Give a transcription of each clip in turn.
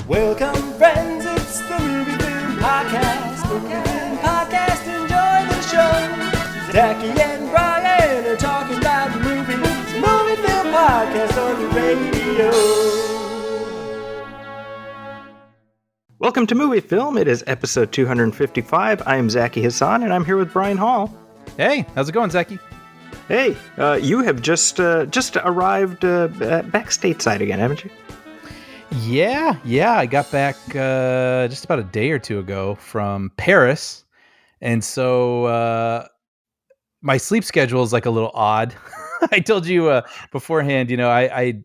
Welcome, friends, it's the Movie Film Podcast. Movie Film Podcast, enjoy the show. Zaki and Brian are talking about movies. Movie Film Podcast on the radio. Welcome to Movie Film. It is episode 255. I am Zaki Hassan, and I'm here with Brian Hall. Hey, how's it going, Zaki? Hey, you have just arrived back stateside again, haven't you? Yeah, I got back just about a day or two ago from Paris, and so my sleep schedule is like a little odd. I told you beforehand, I'd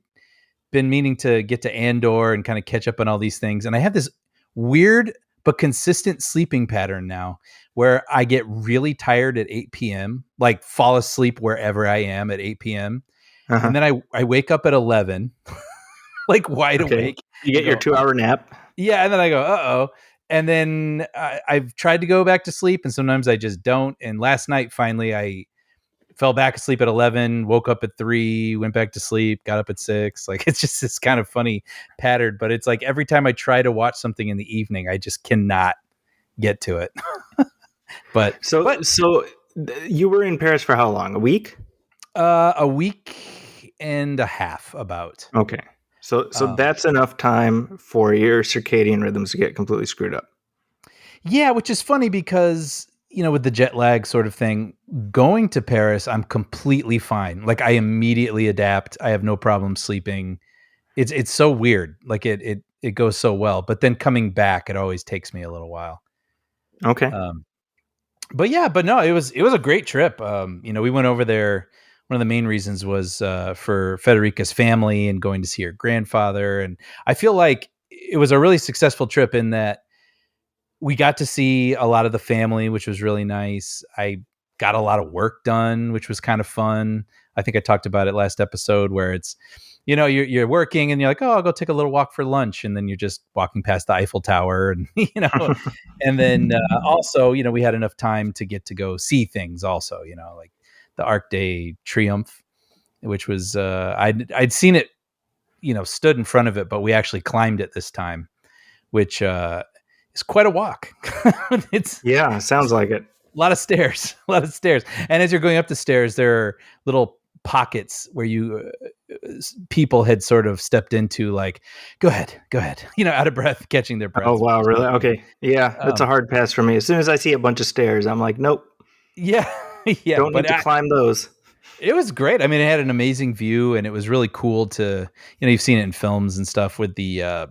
been meaning to get to Andor and kind of catch up on all these things, and I have this weird but consistent sleeping pattern now where I get really tired at 8 p.m., like fall asleep wherever I am at 8 p.m., and then I wake up at 11, like wide awake. You get your 2-hour nap. Yeah, and then I go, uh-oh. And then I've tried to go back to sleep, and sometimes I just don't. And last night, finally, I fell back asleep at 11, woke up at 3, went back to sleep, got up at 6. Like, it's just this kind of funny pattern. But it's like every time I try to watch something in the evening, I just cannot get to it. So you were in Paris for how long? A week? A week and a half, about. Okay. So that's enough time for your circadian rhythms to get completely screwed up. Yeah, which is funny because, with the jet lag sort of thing, going to Paris, I'm completely fine. Like, I immediately adapt. I have no problem sleeping. It's so weird. Like, it goes so well. But then coming back, it always takes me a little while. Okay. But no, it was a great trip. We went over there. One of the main reasons was for Federica's family and going to see her grandfather. And I feel like it was a really successful trip in that we got to see a lot of the family, which was really nice. I got a lot of work done, which was kind of fun. I think I talked about it last episode where it's, you're working and you're like, oh, I'll go take a little walk for lunch. And then you're just walking past the Eiffel Tower and, and then also, we had enough time to get to go see things also, like the Arc de Triomphe, which was I'd seen it, stood in front of it, but we actually climbed it this time, which is quite a walk. Sounds like it. A lot of stairs. And as you're going up the stairs, there are little pockets where people had sort of stepped into, like, go ahead, out of breath, catching their breath. Oh, wow, really? Okay. Yeah, that's a hard pass for me. As soon as I see a bunch of stairs, I'm like, nope. Yeah. Yeah. Don't need to climb those. It was great. I mean, it had an amazing view, and it was really cool to, you've seen it in films and stuff with the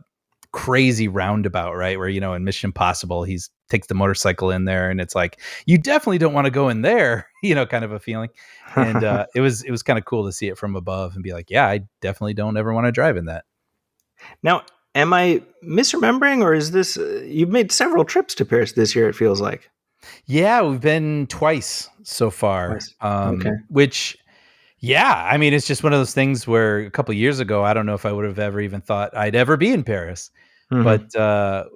crazy roundabout, right? Where, in Mission Impossible, he takes the motorcycle in there, and it's like, you definitely don't want to go in there, kind of a feeling. And it was kind of cool to see it from above and be like, yeah, I definitely don't ever want to drive in that. Now, am I misremembering, or is this, you've made several trips to Paris this year, it feels like? Yeah, we've been twice so far. Okay. Which, I mean, it's just one of those things where a couple of years ago, I don't know if I would have ever even thought I'd ever be in Paris. Mm-hmm. But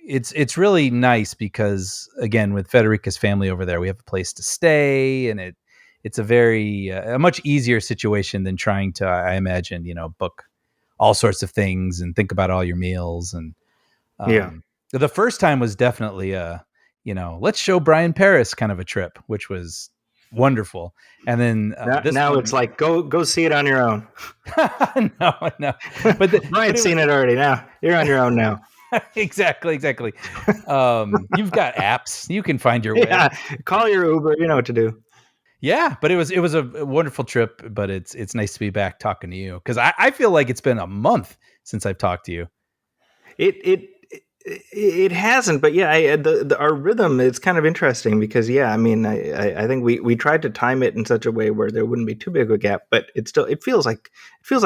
it's really nice because, again, with Federica's family over there, we have a place to stay, and it's a very a much easier situation than trying to, I imagine, book all sorts of things and think about all your meals. And the first time was definitely let's show Brian Paris kind of a trip, which was wonderful. And then now it's like, go see it on your own. No. But Brian's seen it already. Now you're on your own now. Exactly. You've got apps. You can find your way. Yeah, call your Uber. You know what to do. Yeah, but it was a wonderful trip. But it's nice to be back talking to you, because I feel like it's been a month since I've talked to you. It hasn't, but yeah, our rhythm is kind of interesting because, I mean, I think we tried to time it in such a way where there wouldn't be too big of a gap, but it feels like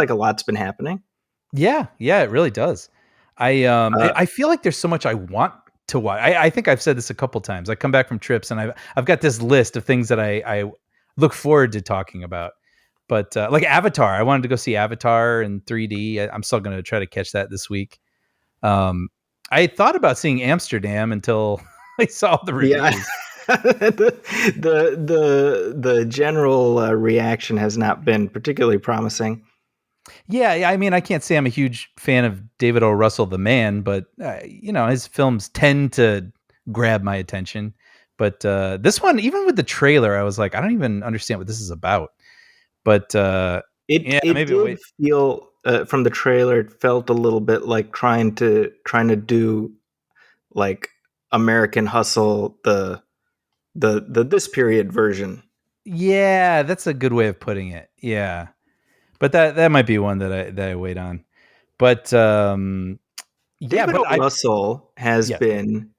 a lot's been happening. Yeah, it really does. I feel like there's so much I want to watch. I think I've said this a couple times. I come back from trips and I've got this list of things that I look forward to talking about. But like Avatar, I wanted to go see Avatar in 3D. I'm still going to try to catch that this week. I thought about seeing Amsterdam until I saw the reviews. Yeah. the general reaction has not been particularly promising. Yeah, I mean, I can't say I'm a huge fan of David O. Russell, the man, but his films tend to grab my attention. But this one, even with the trailer, I was like, I don't even understand what this is about. But It yeah, it maybe I'll did wait. feel from the trailer, it felt a little bit like trying to do like American Hustle, the this period version. Yeah, that's a good way of putting it. Yeah, but that might be one that I wait on. But yeah, David O. but I Russell has yes, been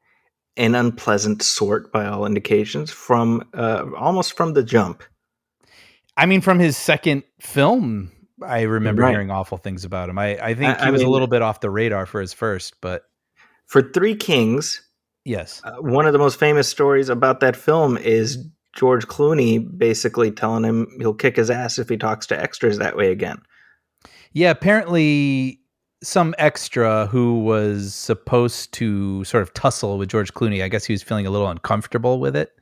an unpleasant sort by all indications from almost from the jump. I mean, from his second film, I remember Right. hearing awful things about him. I think I he was a mean, little bit off the radar for his first, but for Three Kings, yes. one of the most famous stories about that film is George Clooney basically telling him he'll kick his ass if he talks to extras that way again. Yeah, apparently some extra who was supposed to sort of tussle with George Clooney, I guess he was feeling a little uncomfortable with it.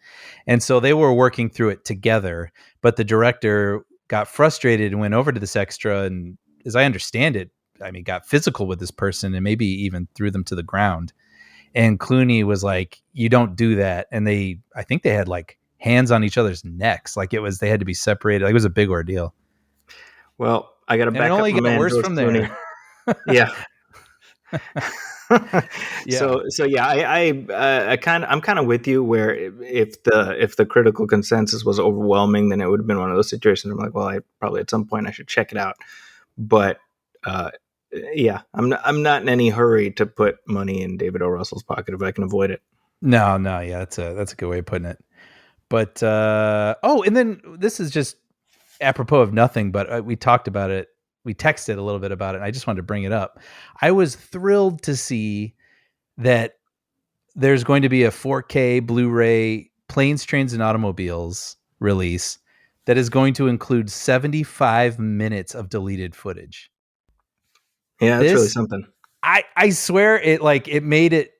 And so they were working through it together, but the director got frustrated and went over to this extra and, as I understand it, I mean, got physical with this person and maybe even threw them to the ground. And Clooney was like, "You don't do that." And I think they had like hands on each other's necks. Like they had to be separated. Like it was a big ordeal. Well, I got to And it back up only my got man worse George from there. Clooney. Yeah. Yeah. So yeah, I'm kind of with you where if the critical consensus was overwhelming, then it would have been one of those situations. I'm like, well, I probably at some point I should check it out. But uh, yeah, I'm not in any hurry to put money in David O. Russell's pocket if I can avoid it. No, yeah, that's a good way of putting it. But and then this is just apropos of nothing, but we talked about it. We texted a little bit about it. And I just wanted to bring it up. I was thrilled to see that there's going to be a 4K Blu-ray Planes, Trains, and Automobiles release that is going to include 75 minutes of deleted footage. Yeah, that's really This, something. I swear it made it.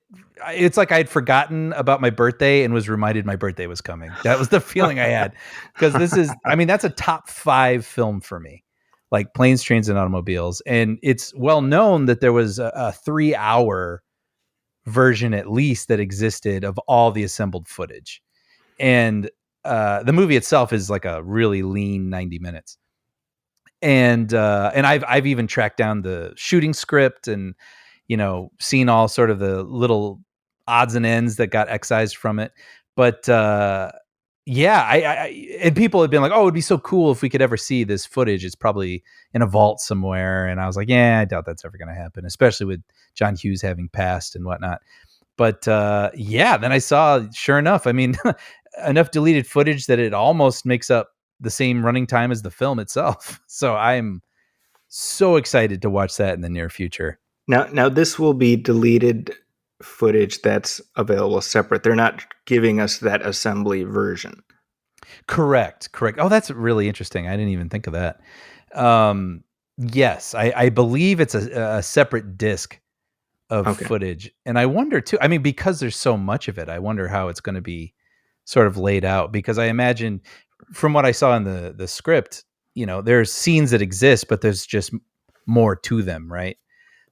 It's like I'd forgotten about my birthday and was reminded my birthday was coming. That was the feeling I had, because that's a top 5 film for me, like Planes, Trains, and Automobiles. And it's well known that there was a 3-hour version at least that existed of all the assembled footage. And the movie itself is like a really lean 90 minutes. And I've even tracked down the shooting script and seen all sort of the little odds and ends that got excised from it. But yeah, I and people have been like, "Oh, it'd be so cool if we could ever see this footage. It's probably in a vault somewhere." And I was like, "Yeah, I doubt that's ever going to happen, especially with John Hughes having passed and whatnot." But yeah, then I saw, sure enough, I mean, enough deleted footage that it almost makes up the same running time as the film itself. So I'm so excited to watch that in the near future. Now this will be deleted footage that's available separate. They're not giving us that assembly version. Correct. Oh, that's really interesting. I didn't even think of that. Yes, I believe it's a separate disc of Okay. footage. And I wonder too, I mean, because there's so much of it, I wonder how it's going to be sort of laid out, because I imagine from what I saw in the script, there's scenes that exist, but there's just more to them, right?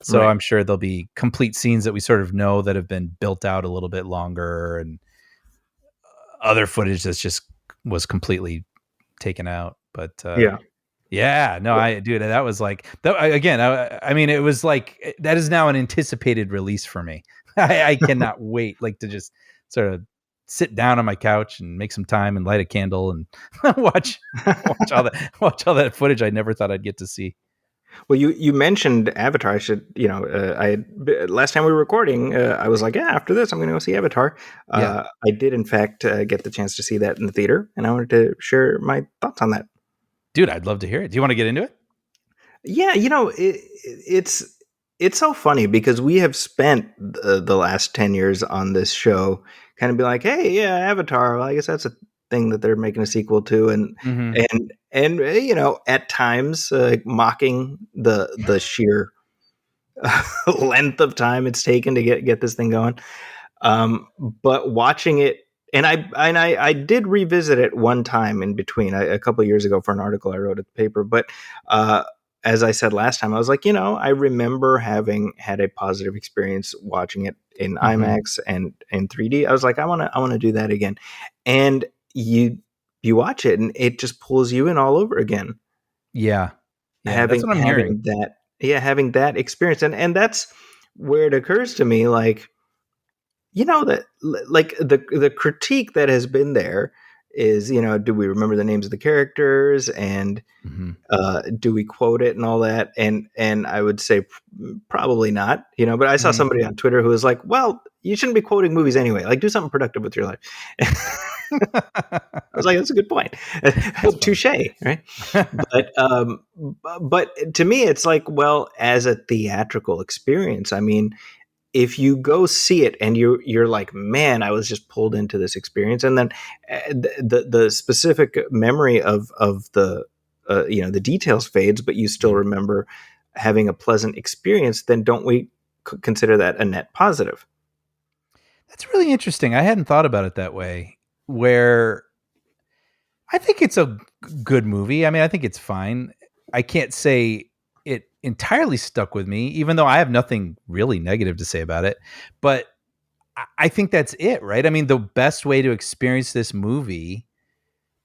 So Right. I'm sure there'll be complete scenes that we sort of know that have been built out a little bit longer, and other footage that's just was completely taken out. But Yeah. yeah, no, dude, that was like that again. I mean, it was like that is now an anticipated release for me. I cannot wait, like, to just sort of sit down on my couch and make some time and light a candle and watch watch all that footage I never thought I'd get to see. Well, you mentioned Avatar. I should, last time we were recording, I was like, yeah, after this, I'm going to go see Avatar. Yeah, I did, in fact, get the chance to see that in the theater, and I wanted to share my thoughts on that. dude, I'd love to hear it. Do you want to get into it? Yeah, it's so funny because we have spent the last 10 years on this show kind of be like, hey, yeah, Avatar. Well, I guess that's a thing that they're making a sequel to, and Mm-hmm. at times mocking the sheer length of time it's taken to get this thing going. But watching it, and I did revisit it one time in between, a couple of years ago for an article I wrote at the paper, but as I said last time, I was like, I remember having had a positive experience watching it in IMAX and in 3D. I was like, I want to do that again. And you watch it and it just pulls you in all over again. Yeah. That's Having what I'm hearing. having that experience. And that's where it occurs to me, like, that like the critique that has been there is, do we remember the names of the characters, and Mhm. do we quote it and all that? And I would say probably not, but I saw Mhm. somebody on Twitter who was like, well, you shouldn't be quoting movies anyway. Like, do something productive with your life. I was like, that's a good point. Touche, right? But to me, it's like, well, as a theatrical experience, I mean, if you go see it and you're like, man, I was just pulled into this experience, and then the specific memory of the the details fades, but you still remember having a pleasant experience, then don't we consider that a net positive? That's really interesting. I hadn't thought about it that way. Where I think it's a good movie. I mean, I think it's fine. I can't say it entirely stuck with me, even though I have nothing really negative to say about it. But I think that's it, right? I mean, the best way to experience this movie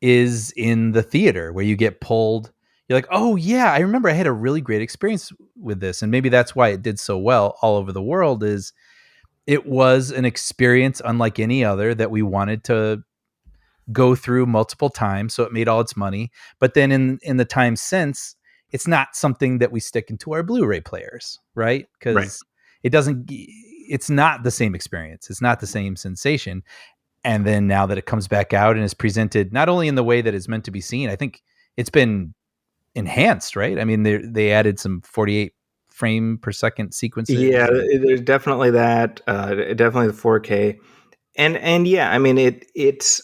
is in the theater, where you get pulled. You're like, oh yeah, I remember I had a really great experience with this, and maybe that's why it did so well all over the world. Is it was an experience unlike any other that we wanted to go through multiple times, so it made all its money. But then in the time since, it's not something that we stick into our Blu-ray players, right? Right. Because it's not the same experience. It's not the same sensation. And then now that it comes back out and is presented not only in the way that it's meant to be seen, I think it's been enhanced, right? I mean, they added some 48 frame per second sequences. Yeah, there's definitely that. Definitely the 4K. And yeah, I mean, it's,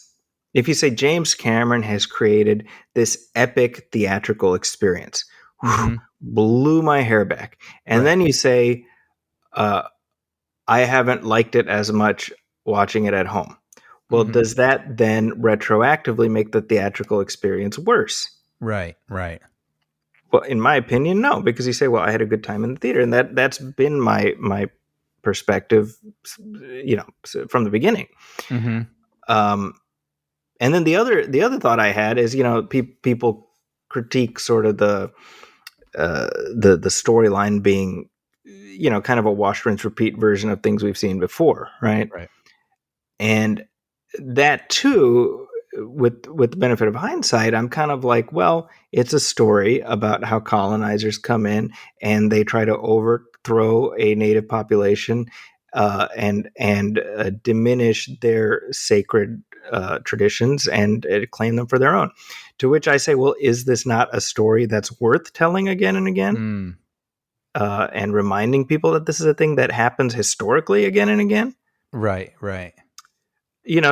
if you say James Cameron has created this epic theatrical experience, Mm-hmm. blew my hair back, and Right. then you say, I haven't liked it as much watching it at home. Well, Mm-hmm. does that then retroactively make the theatrical experience worse? Right. Well, in my opinion, no, because you say, well, I had a good time in the theater, and that's been my perspective, from the beginning. Mm-hmm. And then the other thought I had is, people critique sort of the storyline being, kind of a wash, rinse, repeat version of things we've seen before, right? Right. And that too, with the benefit of hindsight, I'm kind of like, well, it's a story about how colonizers come in and they try to overthrow a native population, and diminish their sacred traditions and claim them for their own. To which I say, well, is this not a story that's worth telling again and again? Mm. And reminding people that this is a thing that happens historically again and again. Right.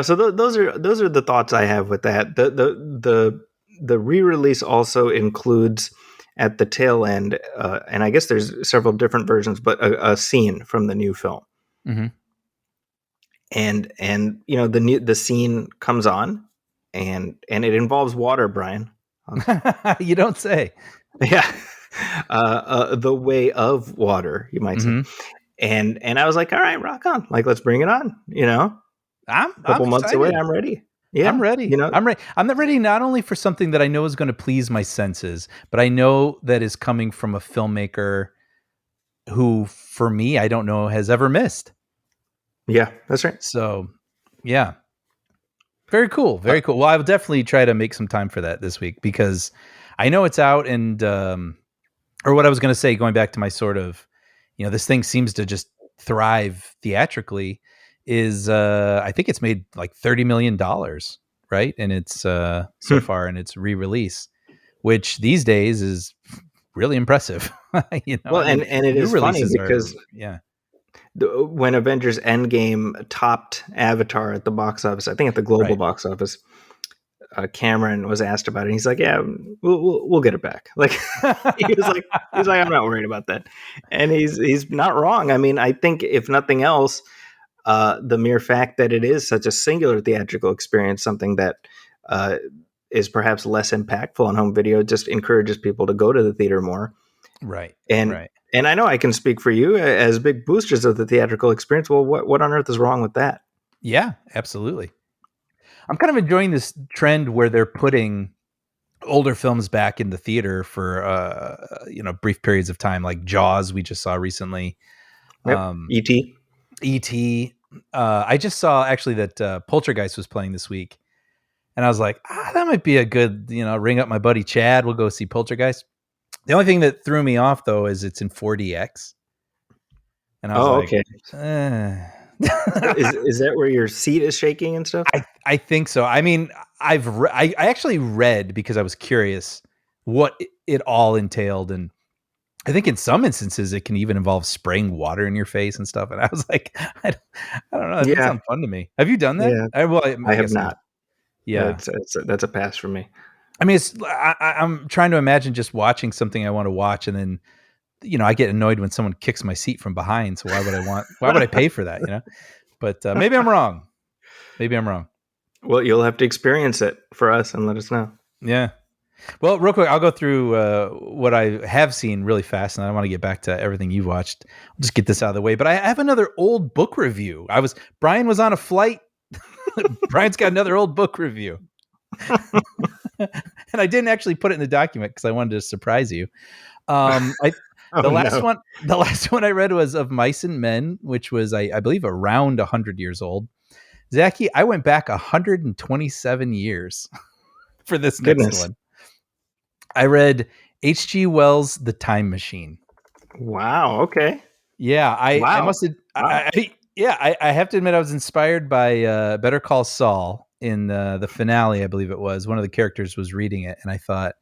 So those are the thoughts I have with that. The re-release also includes at the tail end, and I guess there's several different versions, but a scene from the new film. Mm-hmm. And the scene comes on, and it involves water, Brian. You don't say. Yeah. The way of water, you might say. Mm-hmm. And I was like, all right, rock on. Like, let's bring it on, I'm a couple months away. excited. I'm ready. Yeah. I'm ready. I'm ready. I'm not ready not only for something that I know is going to please my senses, but I know that is coming from a filmmaker who, for me, I don't know has ever missed. Yeah, that's right. So, yeah. Very cool. Very cool. Well, I will definitely try to make some time for that this week, because I know it's out, and or what I was going to say, going back to my sort of, this thing seems to just thrive theatrically, is I think it's made like $30 million, right? And it's so far in its re-release, which these days is really impressive. Well, I mean, and it new is funny releases because when Avengers Endgame topped Avatar at the box office, I think at the global box office, Cameron was asked about it, and he's like, "Yeah, we'll get it back." Like he was like, "I'm not worried about that," and he's not wrong. I mean, I think if nothing else, the mere fact that it is such a singular theatrical experience, something that is perhaps less impactful on home video, just encourages people to go to the theater more. Right. And Right. and I know I can speak for you as big boosters of the theatrical experience. Well, what on earth is wrong with that? Yeah, absolutely. I'm kind of enjoying this trend where they're putting older films back in the theater for brief periods of time, like Jaws we just saw recently. Yep. um E.T. E.T. I just saw actually that Poltergeist was playing this week, and I was like, that might be a good, ring up my buddy Chad, we'll go see Poltergeist. The only thing that threw me off though is it's in 4DX, and I was Oh, like, okay. eh. Is that where your seat is shaking and stuff? I think so. I mean, I actually read because I was curious what it all entailed, and I think in some instances it can even involve spraying water in your face and stuff. And I was like, I don't know. That doesn't Yeah, sound fun to me. Have you done that? yeah. I I have guess not. yeah. That's a pass for me. I mean, I'm trying to imagine just watching something I want to watch, and then I get annoyed when someone kicks my seat from behind. So why would I pay for that? But maybe I'm wrong. Maybe I'm wrong. Well, you'll have to experience it for us and let us know. Yeah. Well, real quick, I'll go through what I have seen really fast, and I want to get back to everything you've watched. I'll just get this out of the way. But I have another old book review. Brian was on a flight. Brian's got another old book review. And I didn't actually put it in the document because I wanted to surprise you. The last one I read was Of Mice and Men, which was, I believe, around 100 years old. Zaki, I went back 127 years for this next one. I read H.G. Wells' The Time Machine. Wow. Okay. Yeah, I must have. Wow. I have to admit, I was inspired by Better Call Saul. In the finale, I believe it was, one of the characters was reading it, and I thought,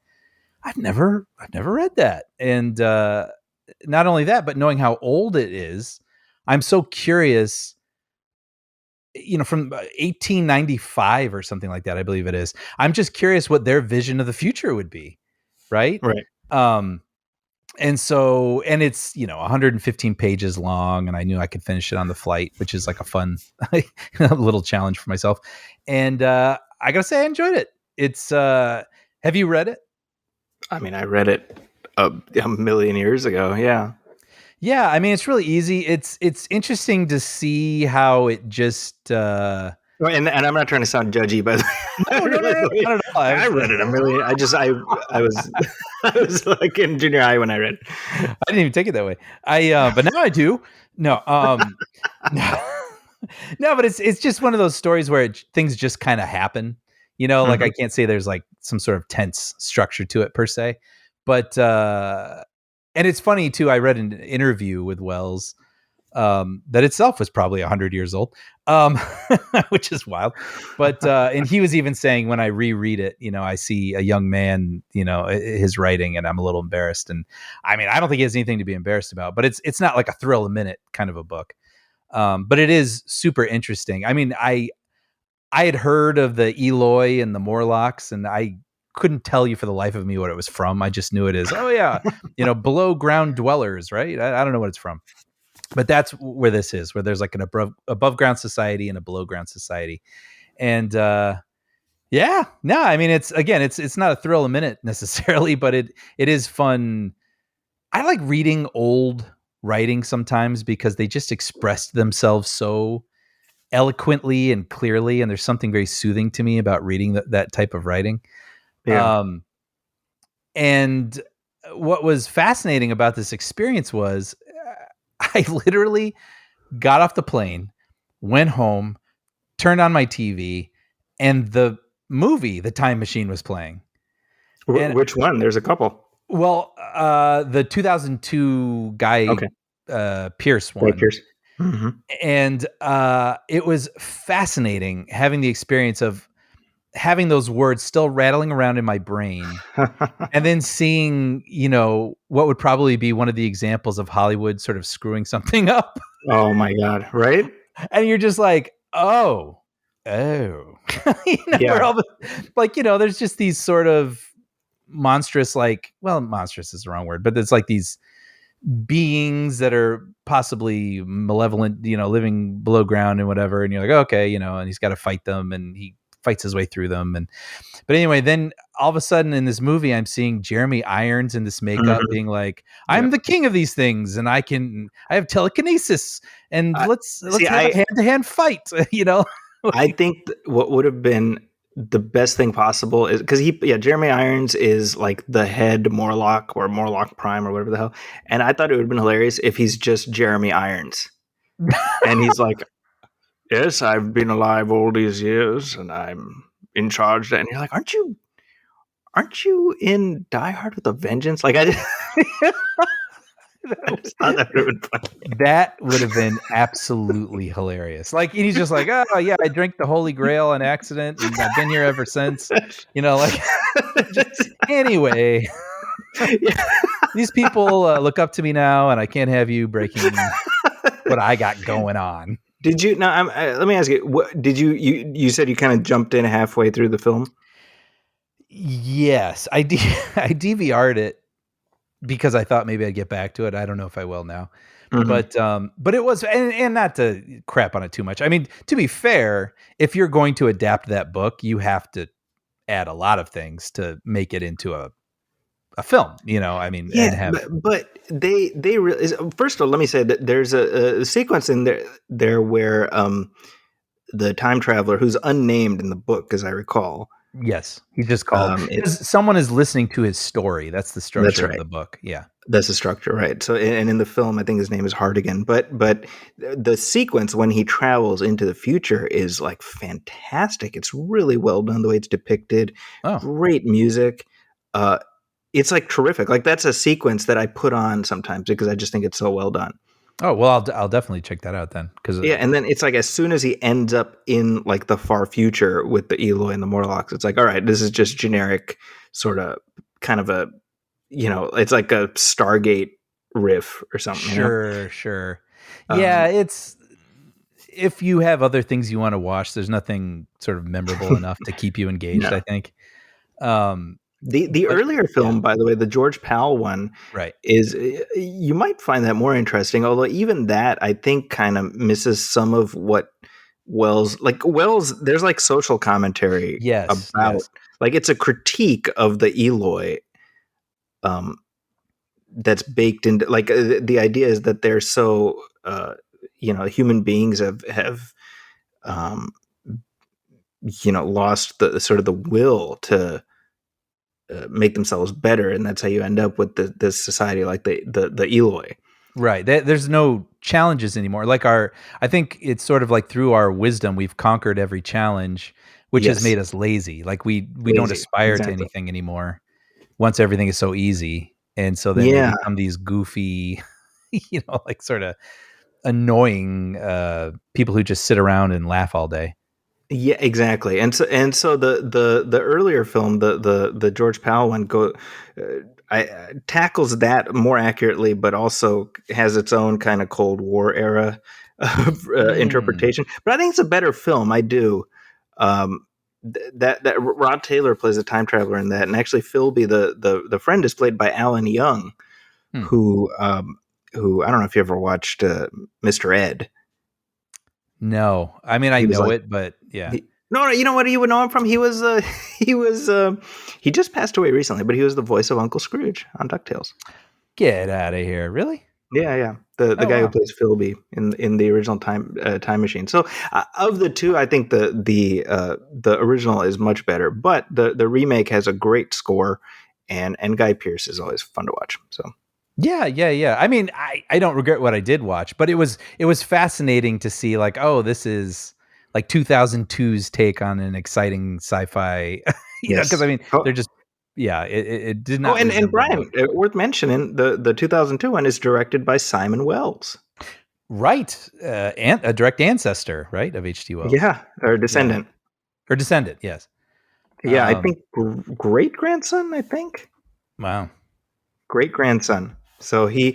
I've never read that. And not only that, but knowing how old it is, I'm so curious. From 1895 or something like that, I believe it is. I'm just curious what their vision of the future would be, right? Right. And it's 115 pages long, and I knew I could finish it on the flight, which is like a fun little challenge for myself. And I gotta say, I enjoyed it. It's have you read it? I mean, I read it a million years ago. Yeah, I mean, it's really easy. It's interesting to see how it just and I'm not trying to sound judgy, but no, not at all. I read it a million. I was like in junior high when I read it. I didn't even take it that way. But now I do. No, no, but it's just one of those stories where things just kind of happen. Like I can't say there's like some sort of tense structure to it per se, but and it's funny too. I read an interview with Wells that itself was probably 100 years old, which is wild. But and he was even saying, when I reread it, I see a young man, his writing, and I'm a little embarrassed. And I mean, I don't think he has anything to be embarrassed about, but it's not like a thrill a minute kind of a book. But it is super interesting. I mean, I had heard of the Eloi and the Morlocks, and I couldn't tell you for the life of me what it was from. I just knew it as, below ground dwellers, right? I don't know what it's from. But that's where this is, where there's like an above ground society and a below ground society. And I mean, it's not a thrill a minute necessarily, but it is fun. I like reading old writing sometimes because they just expressed themselves so eloquently and clearly, and there's something very soothing to me about reading that type of writing. Yeah. And what was fascinating about this experience was I literally got off the plane, went home, turned on my TV, and the movie The Time Machine was playing. Which one? There's a couple. Well, the 2002 Guy Pearce one. Pierce. Mm-hmm. And it was fascinating having the experience of having those words still rattling around in my brain and then seeing, what would probably be one of the examples of Hollywood sort of screwing something up. Oh my God. Right. And you're just like, oh, where all there's just these sort of monstrous, monstrous is the wrong word, but it's like these beings that are possibly malevolent, living below ground and whatever. And you're like, okay, and he's got to fight them, and he fights his way through them. But anyway, then all of a sudden in this movie, I'm seeing Jeremy Irons in this makeup being like, I'm the king of these things and I have telekinesis and let's have a hand-to-hand fight, you know? I think what would have been the best thing possible is because Jeremy Irons is like the head Morlock or Morlock Prime or whatever the hell. And I thought it would have been hilarious if he's just Jeremy Irons. And he's like, yes, I've been alive all these years and I'm in charge. And you're like, aren't you in Die Hard with a Vengeance? Like I just thought that would have been funny. That would have been absolutely hilarious. Like he's just like, oh yeah, I drank the Holy Grail on accident, and I've been here ever since. You know, like anyway, these people look up to me now, and I can't have you breaking what I got going on. Did you? Now, let me ask you. What did you? You said you kind of jumped in halfway through the film. Yes, I DVR'd it because I thought maybe I'd get back to it. I don't know if I will now. Mm-hmm. But it was, and not to crap on it too much. I mean, to be fair, if you're going to adapt that book, you have to add a lot of things to make it into a film, you know, I mean, yeah, but they really, first of all, let me say that there's a sequence in there where the time traveler, who's unnamed in the book, as I recall. Yes, he's just called. Someone is listening to his story. That's the structure of the book. Yeah, that's the structure, right? So, and in the film, I think his name is Hardigan. But the sequence when he travels into the future is like fantastic. It's really well done the way it's depicted. Great music. It's like terrific. Like that's a sequence that I put on sometimes because I just think it's so well done. Oh, well, I'll definitely check that out then. And then it's like as soon as he ends up in like the far future with the Eloi and the Morlocks, it's like, all right, this is just generic sort of kind of a, you know, it's like a Stargate riff or something. Sure. Yeah, it's, if you have other things you want to watch, there's nothing sort of memorable enough to keep you engaged, I think. The earlier film, by the way, the George Powell one, right, is you might find that more interesting. Although even that, I think, kind of misses some of what Wells. There's like social commentary about, like it's a critique of the Eloi, that's baked into, like the idea is that they're so, human beings have lost the sort of the will to make themselves better, and that's how you end up with this society like the Eloi. Right. There's no challenges anymore. Like I think it's sort of like through our wisdom, we've conquered every challenge, which has made us lazy. Like we don't aspire to anything anymore once everything is so easy. And so then they become these goofy, like sort of annoying people who just sit around and laugh all day. Yeah, exactly. And so the earlier film, the George Powell one, tackles that more accurately, but also has its own kind of Cold War era of interpretation. But I think it's a better film. I do. That Rod Taylor plays a time traveler in that, and actually Philby, the friend, is played by Alan Young, who I don't know if you ever watched Mr. Ed. No, I mean I know it, but yeah. No, you know what you would know him from? He just passed away recently, but he was the voice of Uncle Scrooge on DuckTales. Get out of here! Really? Yeah. The guy who plays Philby in the original Time Machine. So of the two, I think the original is much better, but the remake has a great score, and Guy Pearce is always fun to watch. So. Yeah. I mean, I don't regret what I did watch, but it was fascinating to see, like, oh, this is like 2002's take on an exciting sci-fi. Because I mean, they're just it did not. Oh, and Brian, worth mentioning, the 2002 one is directed by Simon Wells. Right, and a direct ancestor, right, of H.G. Wells. Yeah, or descendant. Or descendant, yes. Yeah, I think great grandson. I think. Wow. Great grandson. So he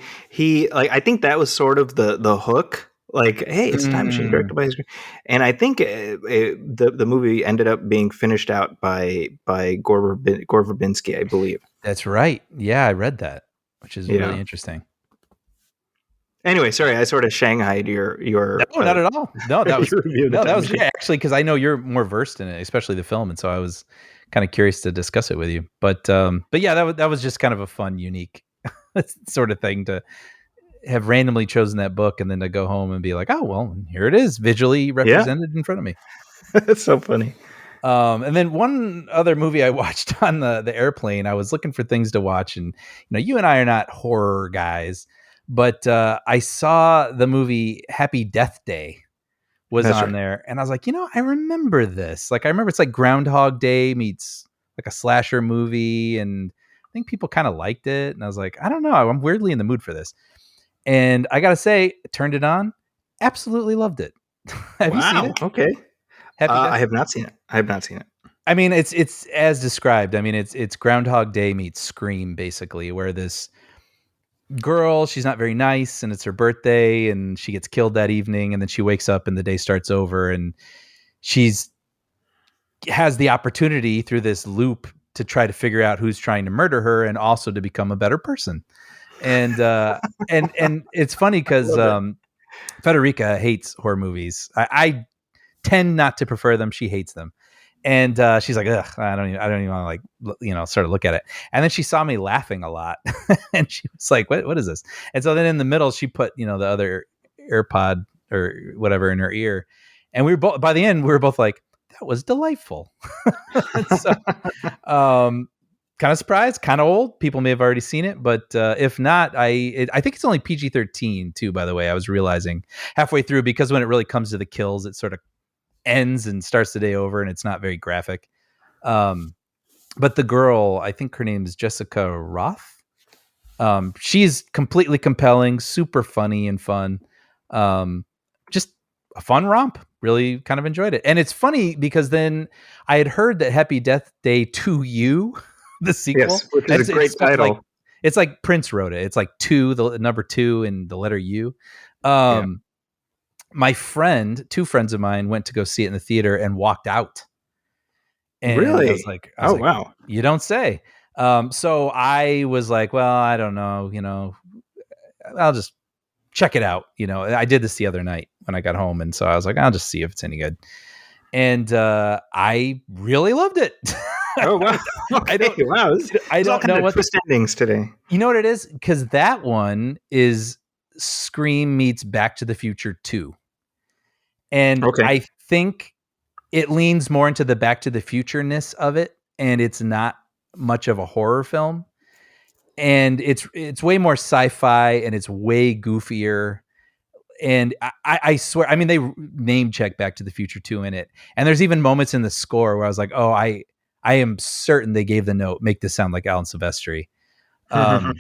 like, I think that was sort of the hook. Like, hey, it's a time machine directed by his, and I think the movie ended up being finished out by Gore Verbinski, I believe. That's right. Yeah, I read that, which is really interesting. Anyway, sorry, I sort of shanghaied your No, not at all. No, that was your review of the no, that time was machine. great actually, because I know you're more versed in it, especially the film, and so I was kind of curious to discuss it with you. But yeah, that was just kind of a fun, unique sort of thing to have randomly chosen that book and then to go home and be like, oh well, here it is, visually Yeah, represented in front of me. it's so funny. And then one other movie I watched on the airplane, I was looking for things to watch, and you and I are not horror guys, but I saw the movie Happy Death Day was That's on right. there, and I was like, I remember this. Like, I remember it's like Groundhog Day meets like a slasher movie, and I think people kind of liked it, and I was like, I don't know, I'm weirdly in the mood for this, and I gotta say, turned it on, absolutely loved it. Have you seen Wow. it? Okay. Happy Death I have Day? not seen it. I have not seen it. I mean, it's as described. I mean, it's Groundhog Day meets Scream, basically, where this girl, she's not very nice, and it's her birthday, and she gets killed that evening, and then she wakes up, and the day starts over, and she's has the opportunity through this loop to try to figure out who's trying to murder her, and also to become a better person. And and it's funny because Love it. Federica hates horror movies. I tend not to prefer them. She hates them. And she's like, ugh, I don't even want to sort of look at it. And then she saw me laughing a lot, and she was like, what is this? And so then in the middle, she put the other AirPod or whatever in her ear, and we were both by the end we were both like, that was delightful. So, kind of surprised, kind of old. People may have already seen it, but if not, I think it's only PG-13 too. By the way, I was realizing halfway through, because when it really comes to the kills, it sort of ends and starts the day over, and it's not very graphic. But the girl, I think her name is Jessica Roth. She's completely compelling, super funny and fun. Just a fun romp. Really kind of enjoyed it. And it's funny because then I had heard that Happy Death Day to You, the sequel, Yes, which is a great title. It's like Prince wrote it. It's like two, the number two and the letter U. Yeah. My two friends of mine went to go see it in the theater and walked out. And Really? I was like, Wow. you don't say. So I was like, well, I don't know, I'll just check it out. I did this the other night when I got home. And so I was like, I'll just see if it's any good. And I really loved it. Oh, wow. Okay. Wow. I don't know what twist endings today. You know what it is? Because that one is Scream meets Back to the Future 2. And Okay. I think it leans more into the Back to the Future-ness of it, and it's not much of a horror film. And it's way more sci-fi, and it's way goofier. And I swear, I mean, they name check Back to the Future 2 in it. And there's even moments in the score where I was like, oh, I am certain they gave the note, make this sound like Alan Silvestri. And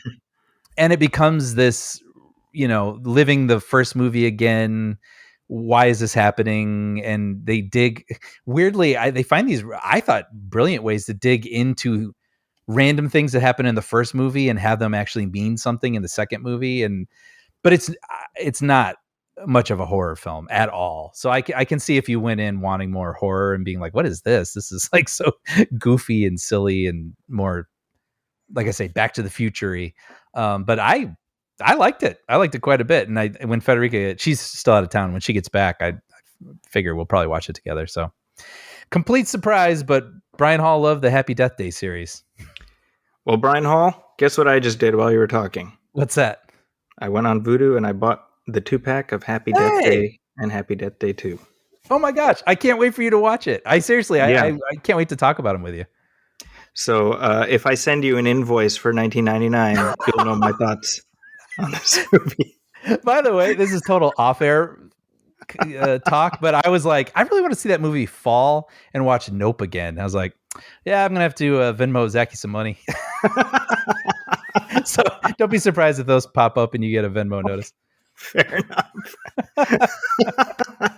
it becomes this, living the first movie again. Why is this happening? And they dig weirdly. They find these, I thought, brilliant ways to dig into random things that happen in the first movie and have them actually mean something in the second movie. But it's not much of a horror film at all. So I can see if you went in wanting more horror and being like, what is this? This is like so goofy and silly and more, like I say, Back to the Future-y. But I liked it. I liked it quite a bit. And when Federica, she's still out of town. When she gets back, I figure we'll probably watch it together. So complete surprise, but Brian Hall loved the Happy Death Day series. Well, Brian Hall, guess what I just did while you were talking? What's that? I went on Vudu and I bought the 2-pack of Happy Death Day and Happy Death Day 2. Oh my gosh. I can't wait for you to watch it. I seriously, Yeah. I can't wait to talk about them with you. So if I send you an invoice for $19.99, you'll know my thoughts on this movie. By the way, this is total off-air talk, but I was like, I really want to see that movie Fall and watch Nope again. I was like, yeah, I'm going to have to Venmo Zaki some money. So don't be surprised if those pop up and you get a Venmo notice. Fair enough.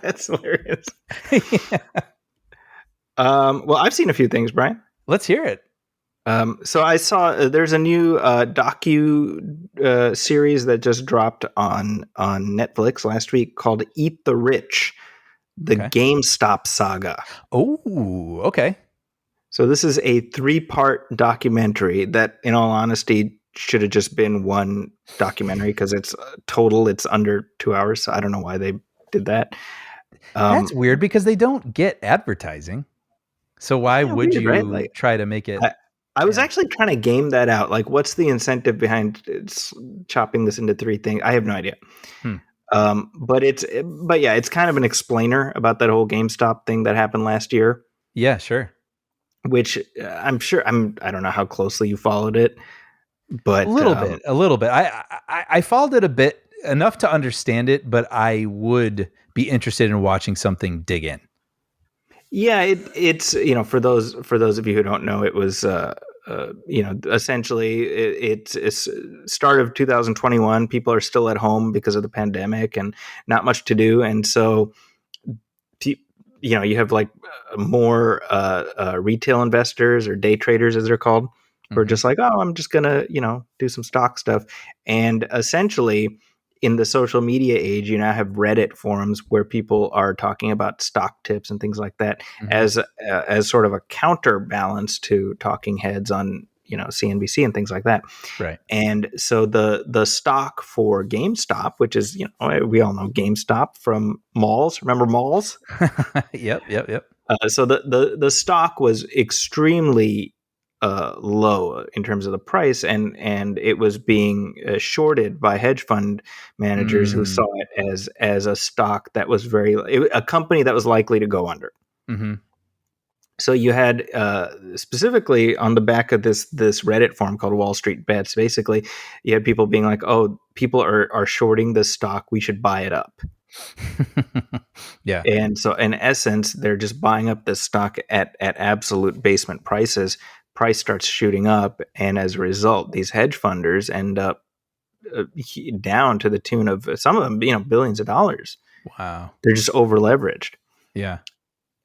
That's hilarious. Yeah. Well, I've seen a few things, Brian. Let's hear it. So I saw there's a new docu series that just dropped on Netflix last week called Eat the Rich, the GameStop saga. Oh, okay. So this is a 3-part documentary that, in all honesty, should have just been one documentary because it's total. It's under 2 hours. So I don't know why they did that. That's weird because they don't get advertising. So why would weird, you right? Like, try to make it? I was actually trying to game that out. Like, what's the incentive behind chopping this into 3 things? I have no idea. But yeah, it's kind of an explainer about that whole GameStop thing that happened last year. Yeah, sure. Which I'm sure I don't know how closely you followed it, but a little bit. I followed it a bit enough to understand it, but I would be interested in watching something dig in. Yeah, it's for those of you who don't know, it was essentially it's start of 2021. People are still at home because of the pandemic and not much to do, and so you have like more retail investors or day traders, as they're called, who are just like, oh, I'm just gonna do some stock stuff, and essentially, in the social media age, you now have Reddit forums where people are talking about stock tips and things like that as sort of a counterbalance to talking heads on CNBC and things like that. Right. And so the stock for GameStop, which is we all know GameStop from malls. Remember malls? Yep. So the stock was extremely low in terms of the price, and it was being shorted by hedge fund managers who saw it as a stock that was a company that was likely to go under. So you had specifically on the back of this Reddit forum called Wall Street Bets, basically you had people being like, oh, people are shorting this stock, we should buy it up. Yeah. And so in essence, they're just buying up this stock at absolute basement prices. Price starts shooting up, and as a result, these hedge funders end up down to the tune of, some of them, billions of dollars. Wow. They're just over leveraged. Yeah.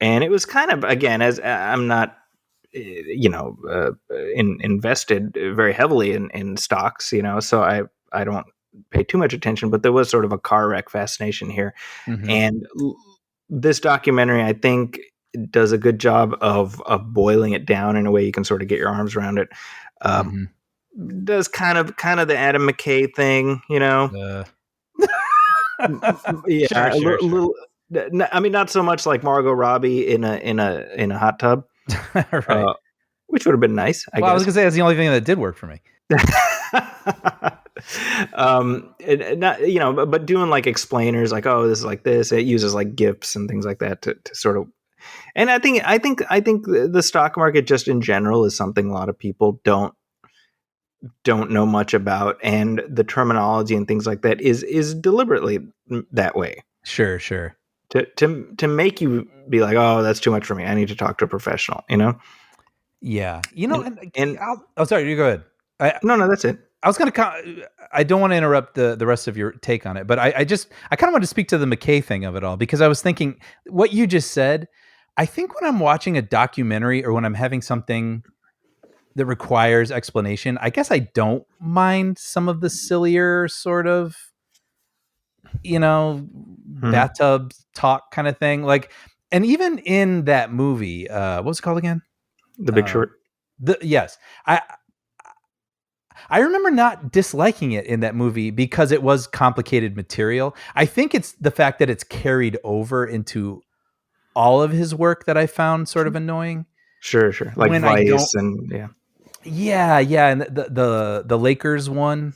And it was kind of, again, as I'm not, invested very heavily in stocks, so I don't pay too much attention, but there was sort of a car wreck fascination here. And this documentary, I think, does a good job of boiling it down in a way you can sort of get your arms around it. Does kind of the Adam McKay thing, yeah, Sure. little. I mean, not so much like Margot Robbie in a hot tub, right? Which would have been nice. I guess. I was gonna say that's the only thing that did work for me. But doing like explainers, like, oh, this is like this. It uses like GIFs and things like that to sort of. And I think the stock market just in general is something a lot of people don't know much about, and the terminology and things like that is deliberately that way. Sure. To make you be like, oh, that's too much for me. I need to talk to a professional. Yeah. Sorry, you go ahead. No, that's it. I was I don't want to interrupt the rest of your take on it, but I kind of want to speak to the McKay thing of it all, because I was thinking what you just said. I think when I'm watching a documentary or when I'm having something that requires explanation, I guess I don't mind some of the sillier sort of, bathtub talk kind of thing. Like, and even in that movie, what was it called again? The Big Short. Yes. I remember not disliking it in that movie because it was complicated material. I think it's the fact that it's carried over into all of his work that I found sort of annoying. Sure. Like when Vice and yeah. And the Lakers one,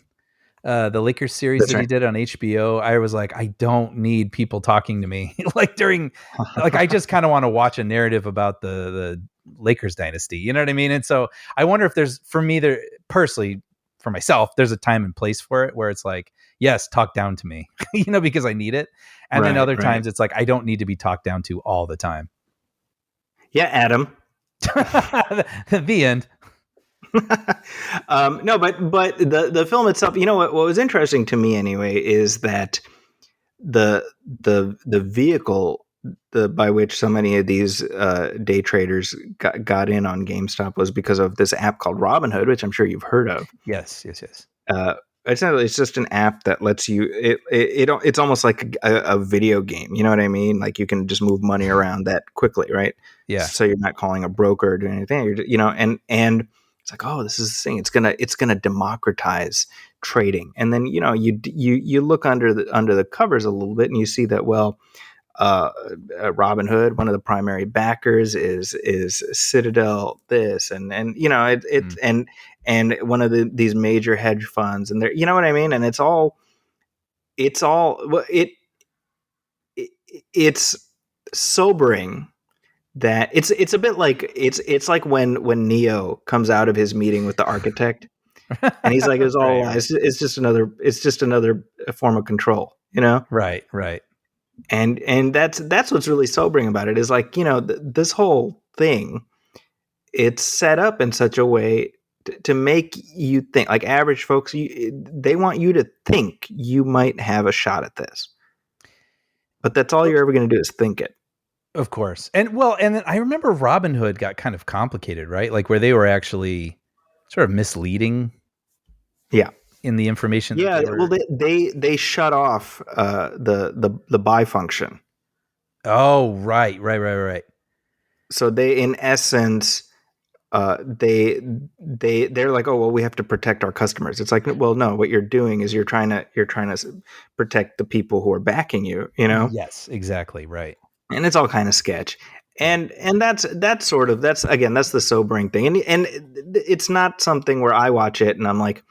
the Lakers series that he did on HBO. I was like, I don't need people talking to me like during, like, I just kind of want to watch a narrative about the Lakers dynasty. You know what I mean? And so I wonder if there's, for me, there personally, for myself, there's a time and place for it where it's like, yes, talk down to me, because I need it. And then other times it's like, I don't need to be talked down to all the time. Yeah, Adam. The end. No, but the film itself, what was interesting to me anyway is that the vehicle by which so many of these day traders got in on GameStop was because of this app called Robinhood, which I'm sure you've heard of. Yes. It's just an app that lets you. It's almost like a video game. You know what I mean? Like you can just move money around that quickly, right? Yeah. So you're not calling a broker or doing anything. And It's like, oh, this is the thing. It's gonna democratize trading. And then you look under the covers a little bit, and you see that, well, Robin Hood, one of the primary backers is Citadel this, and and one of these major hedge funds, and you know what I mean. And it's all well, it's sobering. That it's a bit like it's like when Neo comes out of his meeting with the architect, and he's like, "It's all Right. it's just another form of control," you know. Right. And that's what's really sobering about it, is like, this whole thing, it's set up in such a way to make you think, like, average folks, they want you to think you might have a shot at this, but that's all you're ever going to do is think it. Of course. And then I remember Robin Hood got kind of complicated, right? Like where they were actually sort of misleading. Yeah. In the information. Yeah. Well, they shut off the buy function. Oh, right. So they, in essence, they're like, oh, well, we have to protect our customers. It's like, well, no, what you're doing is you're trying to protect the people who are backing you, Yes, exactly. Right. And it's all kind of sketch. And that's the sobering thing. And it's not something where I watch it and I'm like,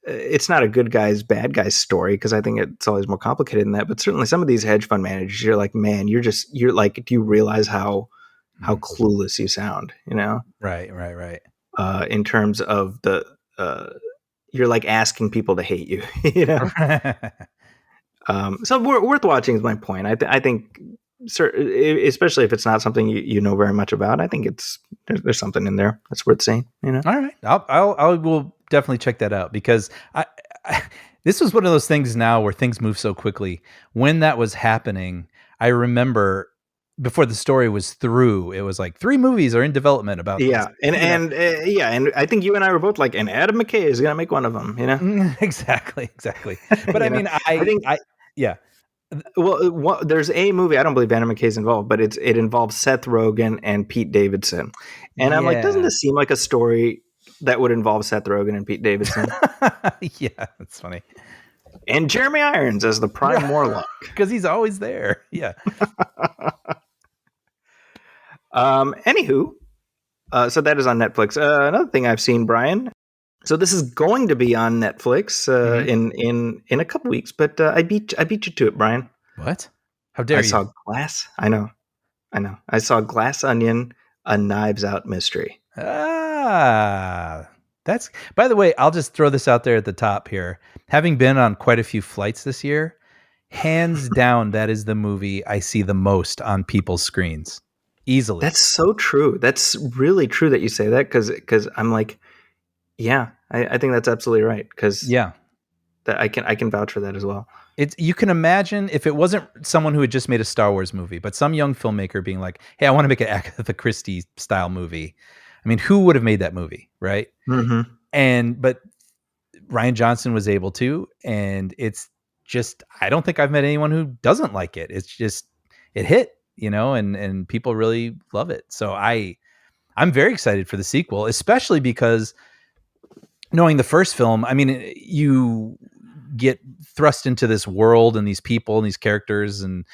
it's not a good guys, bad guys story, because I think it's always more complicated than that. But certainly some of these hedge fund managers, you're like, man, you're like, do you realize how clueless you sound, Right. In terms of you're like asking people to hate you, So worth watching is my point. I think, especially if it's not something you know very much about, I think there's something in there that's worth seeing. All right, I will definitely check that out, because I this was one of those things now where things move so quickly. When that was happening, I remember before the story was through, it was like 3 movies are in development about this. And I think you and I were both like, and Adam McKay is gonna make one of them, Exactly. But I mean, I think yeah. Well, there's a movie, I don't believe Adam McKay's involved, but it involves Seth Rogen and Pete Davidson, and I'm like, doesn't this seem like a story that would involve Seth Rogen and Pete Davidson? Yeah, that's funny. And Jeremy Irons as the Prime Warlock, because he's always there. Yeah. Anywho, so that is on Netflix. Another thing I've seen, Brian. So this is going to be on Netflix in a couple weeks, but I beat you to it, Brian. What? How dare you? I saw Glass. I know. I saw Glass Onion, a Knives Out mystery. That's, by the way, I'll just throw this out there at the top here. Having been on quite a few flights this year, hands down, that is the movie I see the most on people's screens. Easily. That's so true. That's really true that you say that, because I'm like, yeah, I think that's absolutely right. Because that I can vouch for that as well. You can imagine if it wasn't someone who had just made a Star Wars movie, but some young filmmaker being like, hey, I want to make an Agatha Christie style movie. I mean, who would have made that movie, right? Mm-hmm. But Rian Johnson was able to, and it's just, I don't think I've met anyone who doesn't like it. It's just, it hit, and people really love it. So I'm very excited for the sequel, especially because knowing the first film, I mean, you get thrust into this world and these people and these characters, and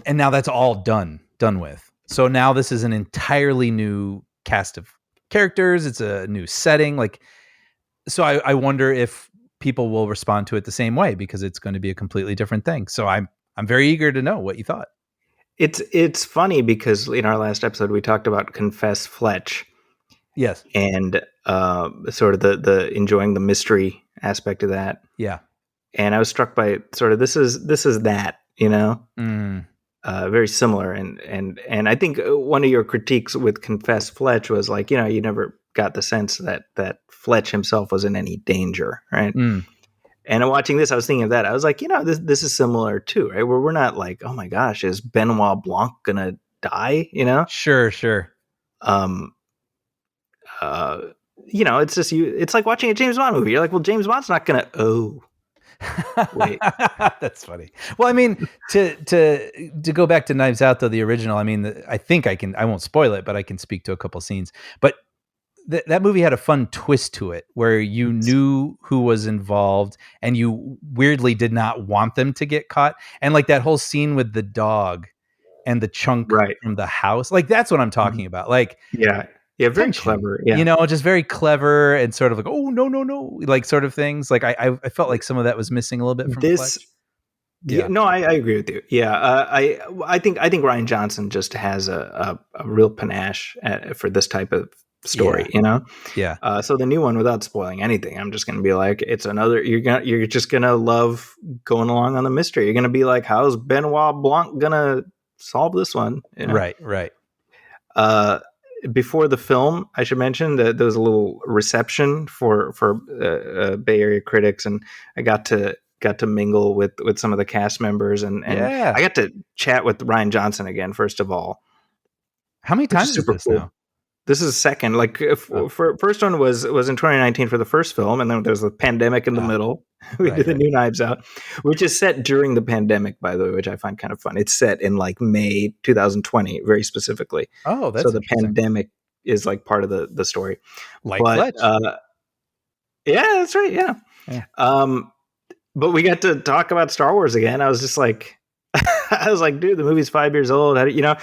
now that's all done with. So now this is an entirely new cast of characters. It's a new setting. So I wonder if people will respond to it the same way, because it's going to be a completely different thing. So I'm very eager to know what you thought. It's funny because in our last episode we talked about Confess Fletch. Yes. And sort of the enjoying the mystery aspect of that. Yeah. And I was struck by sort of this is that, very similar. And I think one of your critiques with Confess Fletch was like, you never got the sense that Fletch himself was in any danger, right? And watching this, I was thinking of that. I was like, this is similar too, right? Where we're not like, oh my gosh, is Benoit Blanc gonna die? Sure. It's just it's like watching a James Bond movie. You're like, well, James Bond's not gonna. Oh, wait, that's funny. Well, I mean, to go back to Knives Out, though, the original. I mean, I think I won't spoil it, but I can speak to a couple scenes. But that movie had a fun twist to it where you knew who was involved and you weirdly did not want them to get caught. And like that whole scene with the dog and the chunk Right. from the house, like that's what I'm talking about. Like Yeah. Yeah. Very tension, clever. Yeah. you know, just very clever and sort of like, oh no, no, no, like sort of things. Like I felt like some of that was missing a little bit from This. Fletch. Yeah. No, I agree with you. Yeah. I think Rian Johnson just has a real panache for this type of story, Yeah. you know? Yeah. So the new one, without spoiling anything, I'm just going to be like, it's another, you're just going to love going along on the mystery. You're going to be like, how's Benoit Blanc going to solve this one? You know? Right. Before the film, I should mention that there was a little reception for Bay Area critics, and I got to mingle with some of the cast members, and Yeah. I got to chat with Rian Johnson again. First of all, How many times is this now? This is second. Like for first one was in 2019 for the first film, and then there's the pandemic in the middle. We did the new Knives Out, which is set during the pandemic, by the way, which I find kind of fun. It's set in like May 2020, very specifically. Oh, that's so the pandemic is like part of the story. Like Fletch. Yeah, that's right. Yeah. But we got to talk about Star Wars again. I was just like, dude, the movie's 5 years old. How do, you know?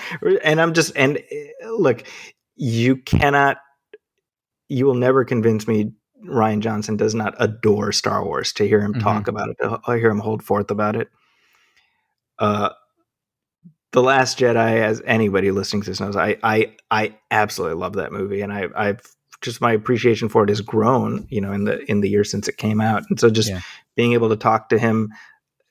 And look, you will never convince me Rian Johnson does not adore Star Wars. To hear him talk about it, to hear him hold forth about it. The Last Jedi, as anybody listening to this knows, I absolutely love that movie, and I've just, my appreciation for it has grown, you know, in the years since it came out. And so just being able to talk to him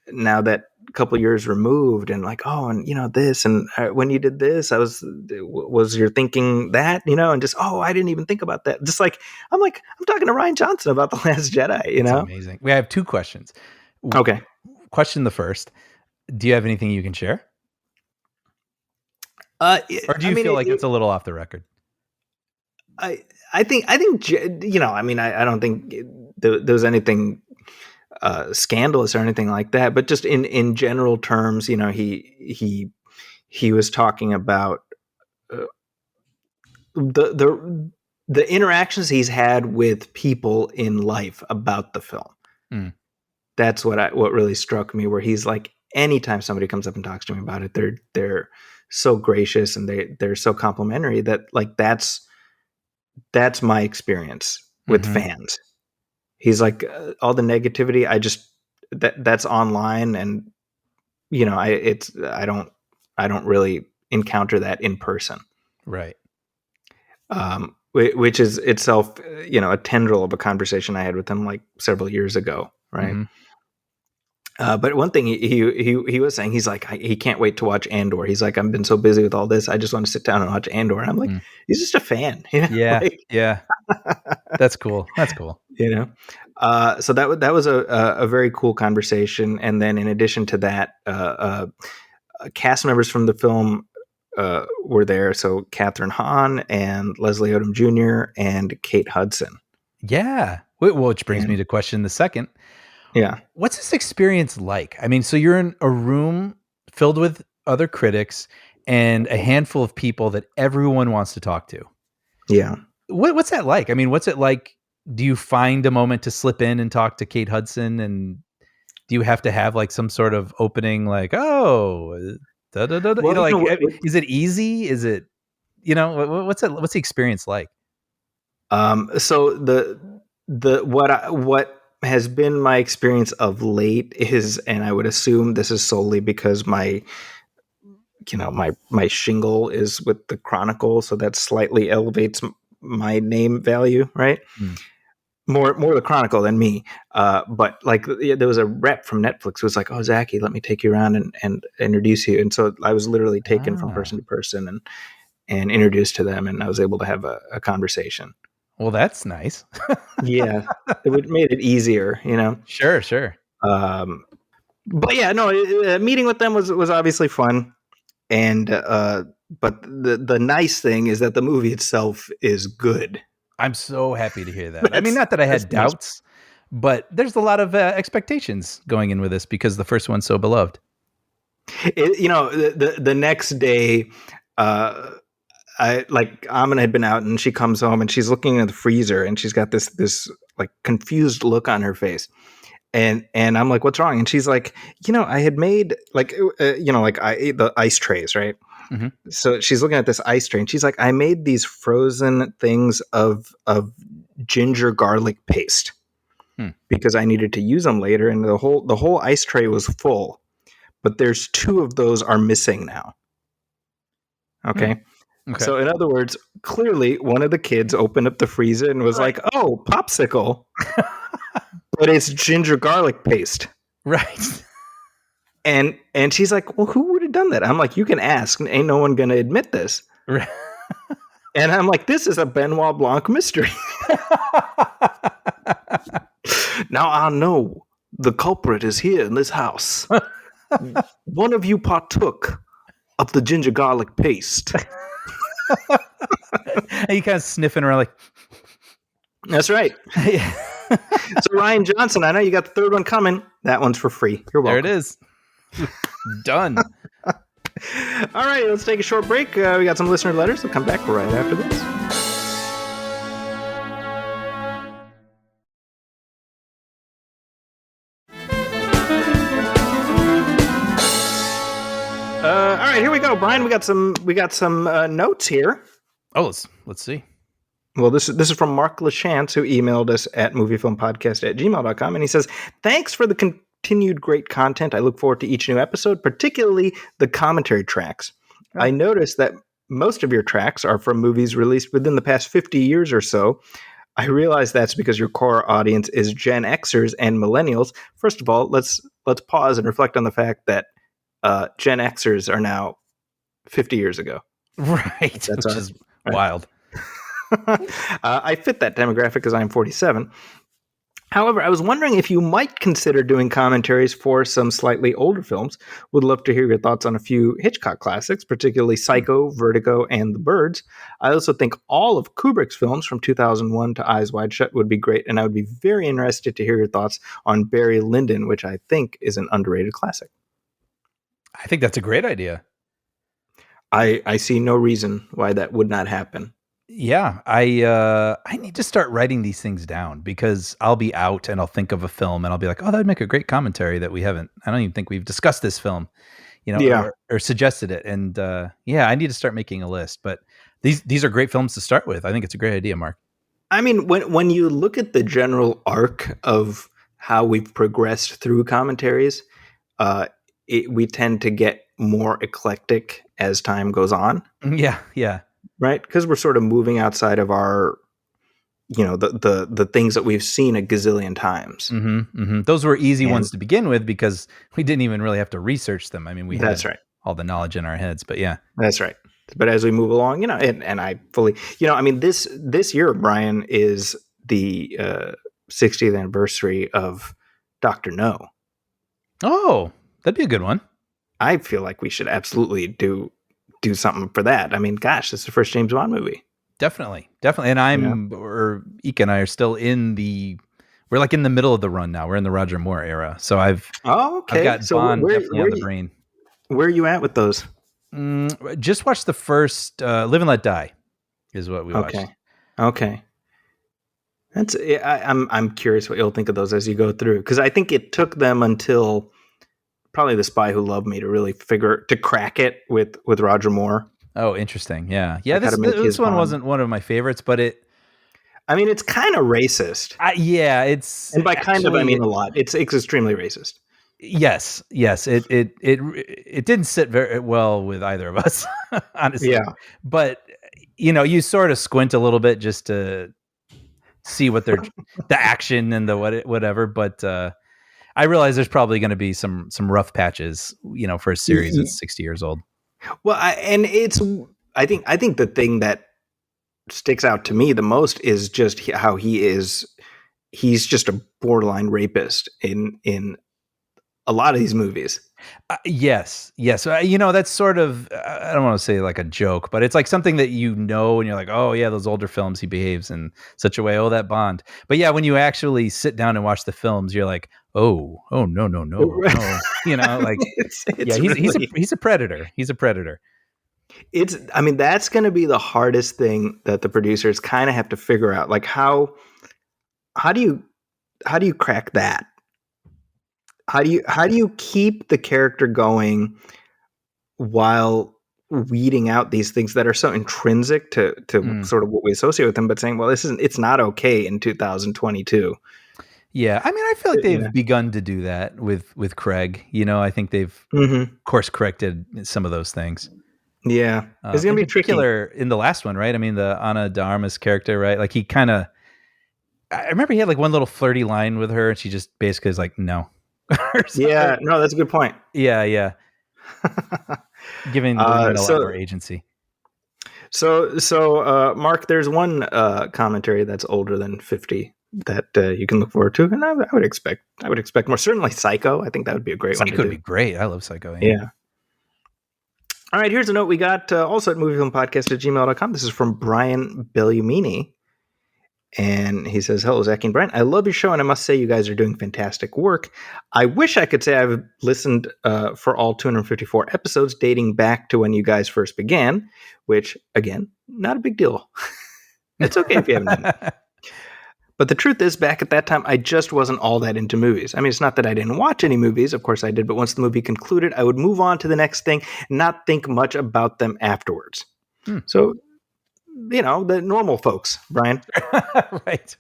now that a couple years removed, and like, oh, and you know, this, and when you did this, was your thinking that, you know, and just, oh, I didn't even think about that. Just like, I'm talking to Rian Johnson about The Last Jedi, you know? That's amazing. We have two questions. Okay. Question the first. Do you have anything you can share? Or do you feel like it's a little off the record? I think, you know, I mean, I don't think there was anything scandalous or anything like that, but just in general terms, you know, he was talking about the interactions he's had with people in life about the film. That's what really struck me, where he's like, anytime somebody comes up and talks to me about it, they're so gracious and they're so complimentary, that like that's my experience with fans. He's like, all the negativity, that's online, and you know, I don't really encounter that in person. Right. Which is itself, you know, a tendril of a conversation I had with him like several years ago. Right. But one thing he was saying, he's like, he can't wait to watch Andor. He's like, I've been so busy with all this, I just want to sit down and watch Andor. And I'm like, he's just a fan. You know? Yeah. Like, yeah. That's cool. That's cool. You know? So that was a very cool conversation. And then in addition to that, cast members from the film were there. So Catherine Hahn and Leslie Odom Jr. and Kate Hudson. Yeah. Which brings me to question the second. Yeah. What's this experience like? I mean, so you're in a room filled with other critics and a handful of people that everyone wants to talk to. Yeah. What's that like? I mean, what's it like? Do you find a moment to slip in and talk to Kate Hudson? And do you have to have like some sort of opening, like, oh, da, da, da, da. Well, you know, like, is it easy? Is it, you know, what's the experience like? So what has been my experience of late is, and I would assume this is solely because my shingle is with the Chronicle, so that slightly elevates my name value, right? More the Chronicle than me. But like, there was a rep from Netflix who was like, "Oh, Zaki, let me take you around and introduce you." And so I was literally taken from person to person and introduced to them, and I was able to have a conversation. Well, that's nice. Yeah, it made it easier, you know. Sure. But yeah, no, meeting with them was obviously fun, and but the nice thing is that the movie itself is good. I'm so happy to hear that. I mean, not that I had doubts, but there's a lot of expectations going in with this because the first one's so beloved. You know, the next day, Amina had been out and she comes home and she's looking in the freezer and she's got this like confused look on her face. And I'm like, what's wrong? And she's like, I had made the ice trays, right? Mm-hmm. So she's looking at this ice tray and she's like, I made these frozen things of ginger garlic paste because I needed to use them later. And the whole ice tray was full, but there's 2 of those are missing now. Okay. Okay. So in other words, clearly one of the kids opened up the freezer and was like, oh, popsicle. But it's ginger garlic paste. Right. And she's like, well, who would have done that? I'm like, you can ask. Ain't no one going to admit this. Right. And I'm like, this is a Benoit Blanc mystery. Now I know the culprit is here in this house. One of you partook of the ginger garlic paste. And you kind of sniffing around like, that's right. yeah. So Ryan Johnson, I know you got the 3rd one coming. That one's for free. You're welcome. There it is. Done. All right, let's take a short break. We got some listener letters. We'll come back right after this. All right, here we go, Brian. We got some notes here. Oh, let's see. Well, this is from Mark LaChance, who emailed us at moviefilmpodcast@gmail.com, and he says, thanks for the continued great content. I look forward to each new episode, particularly the commentary tracks. Oh. I noticed that most of your tracks are from movies released within the past 50 years or so. I realize that's because your core audience is Gen Xers and millennials. First of all, let's pause and reflect on the fact that Gen Xers are now 50 years ago. Right, which is wild. I fit that demographic because I'm 47. However, I was wondering if you might consider doing commentaries for some slightly older films. Would love to hear your thoughts on a few Hitchcock classics, particularly Psycho, Vertigo, and The Birds. I also think all of Kubrick's films from 2001 to Eyes Wide Shut would be great, and I would be very interested to hear your thoughts on Barry Lyndon, which I think is an underrated classic. I think that's a great idea. I see no reason why that would not happen. Yeah, I need to start writing these things down because I'll be out and I'll think of a film and I'll be like, oh, that'd make a great commentary that we haven't. I don't even think we've discussed this film, or suggested it. And I need to start making a list. But these are great films to start with. I think it's a great idea, Mark. I mean, when you look at the general arc of how we've progressed through commentaries, we tend to get more eclectic as time goes on. Yeah, yeah. Right? Because we're sort of moving outside of our, the things that we've seen a gazillion times. Mm-hmm, mm-hmm. Those were easy ones to begin with because we didn't even really have to research them. I mean, we had all the knowledge in our heads, but yeah. That's right. But as we move along, and I fully, I mean, this year, Brian, is the 60th anniversary of Dr. No. Oh, that'd be a good one. I feel like we should absolutely do something for that. I mean, gosh, this is the first James Bond movie. Definitely. And Ike and I are still we're like in the middle of the run now. We're in the Roger Moore era. So I've got Bond definitely on the brain. Where are you at with those? Just watched the first Live and Let Die is what we watched. Okay. I'm curious what you'll think of those as you go through. Because I think it took them until probably The Spy Who Loved Me to really to crack it with Roger Moore. Oh, interesting. Yeah. This one wasn't one of my favorites, but it's kind of racist. And by kind of I mean a lot. It's extremely racist. Yes. It didn't sit very well with either of us, honestly. Yeah. But you sort of squint a little bit just to see what the action and the whatever, but I realize there's probably going to be some rough patches, for a series that's 60 years old. Well, I think the thing that sticks out to me the most is just how he's just a borderline rapist in a lot of these movies. Yes. That's sort of, I don't want to say like a joke, but it's like something that and you're like, oh yeah, those older films, he behaves in such a way. Oh, that Bond. But yeah, when you actually sit down and watch the films, you're like, oh no. Like, he's a predator. He's a predator. I mean, that's going to be the hardest thing that the producers kind of have to figure out. Like how do you crack that? How do you keep the character going while weeding out these things that are so intrinsic to sort of what we associate with them, but saying, well, it's not okay in 2022. Yeah, I mean, I feel like they've begun to do that with Craig. I think they've course corrected some of those things. Yeah, it's gonna be particular tricky in the last one, right? I mean, the Ana de Armas character, right? Like he kind of, I remember he had like one little flirty line with her, and she just basically is like, no. Yeah, no, that's a good point. Yeah. Giving the woman a lot more agency. So, Mark, there's one commentary that's older than 50 that you can look forward to, and I would expect more. Certainly, Psycho. I think that would be a great one. Psycho would be great. I love Psycho. Yeah. All right, here's a note we got also at moviefilmpodcast@gmail.com. This is from Brian Bellumini. And he says, hello, Zaki and Brian. I love your show, and I must say you guys are doing fantastic work. I wish I could say I've listened for all 254 episodes dating back to when you guys first began, which, again, not a big deal. It's okay if you haven't done it. But the truth is, back at that time, I just wasn't all that into movies. I mean, it's not that I didn't watch any movies. Of course I did. But once the movie concluded, I would move on to the next thing, not think much about them afterwards. So, the normal folks, Brian. Right.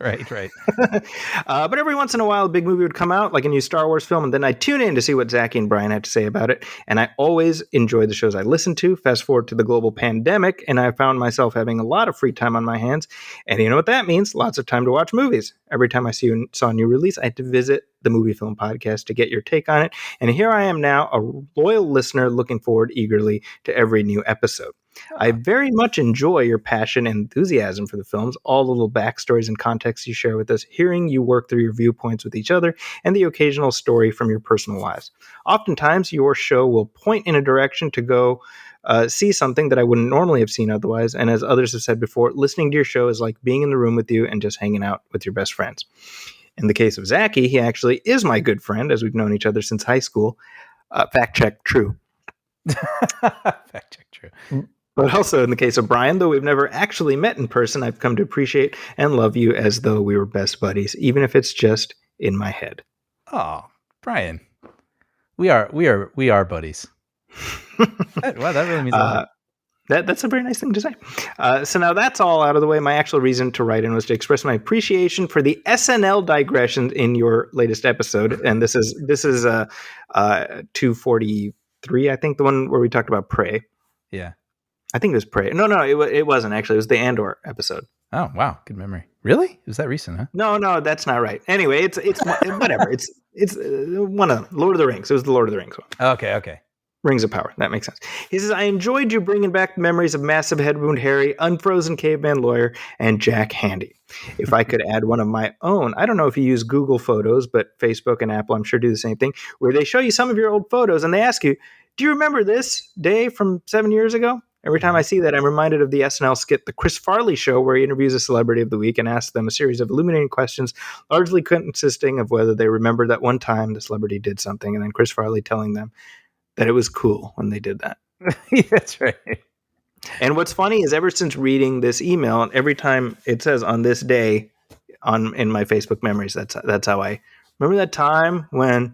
But every once in a while, a big movie would come out, like a new Star Wars film, and then I'd tune in to see what Zaki and Brian had to say about it. And I always enjoyed the shows I listened to. Fast forward to the global pandemic, and I found myself having a lot of free time on my hands. And you know what that means? Lots of time to watch movies. Every time I saw a new release, I had to visit the Movie Film Podcast to get your take on it. And here I am now, a loyal listener looking forward eagerly to every new episode. I very much enjoy your passion and enthusiasm for the films, all the little backstories and context you share with us, hearing you work through your viewpoints with each other, and the occasional story from your personal lives. Oftentimes, your show will point in a direction to go see something that I wouldn't normally have seen otherwise, and as others have said before, listening to your show is like being in the room with you and just hanging out with your best friends. In the case of Zaki, he actually is my good friend, as we've known each other since high school. Fact check, true. Fact check, true. But also in the case of Brian, though we've never actually met in person, I've come to appreciate and love you as though we were best buddies, even if it's just in my head. Oh, Brian, we are buddies. Wow, that really means a lot. That's a very nice thing to say. So now that's all out of the way. My actual reason to write in was to express my appreciation for the SNL digressions in your latest episode, and this is 243, I think, the one where we talked about Prey. Yeah. I think it was Prey. No, it wasn't actually. It was the Andor episode. Oh, wow. Good memory. Really? Was that recent, huh? No, that's not right. Anyway, it's whatever. It's one of them. Lord of the Rings. It was the Lord of the Rings one. Okay. Rings of Power. That makes sense. He says, I enjoyed you bringing back memories of Massive Head Wound Harry, Unfrozen Caveman Lawyer, and Jack Handy. If I could add one of my own, I don't know if you use Google Photos, but Facebook and Apple, I'm sure, do the same thing, where they show you some of your old photos and they ask you, do you remember this day from 7 years ago? Every time I see that, I'm reminded of the SNL skit, The Chris Farley Show, where he interviews a celebrity of the week and asks them a series of illuminating questions, largely consisting of whether they remember that one time the celebrity did something, and then Chris Farley telling them that it was cool when they did that. That's right. And what's funny is ever since reading this email, and every time it says on this day in my Facebook memories, that's how I remember that time when you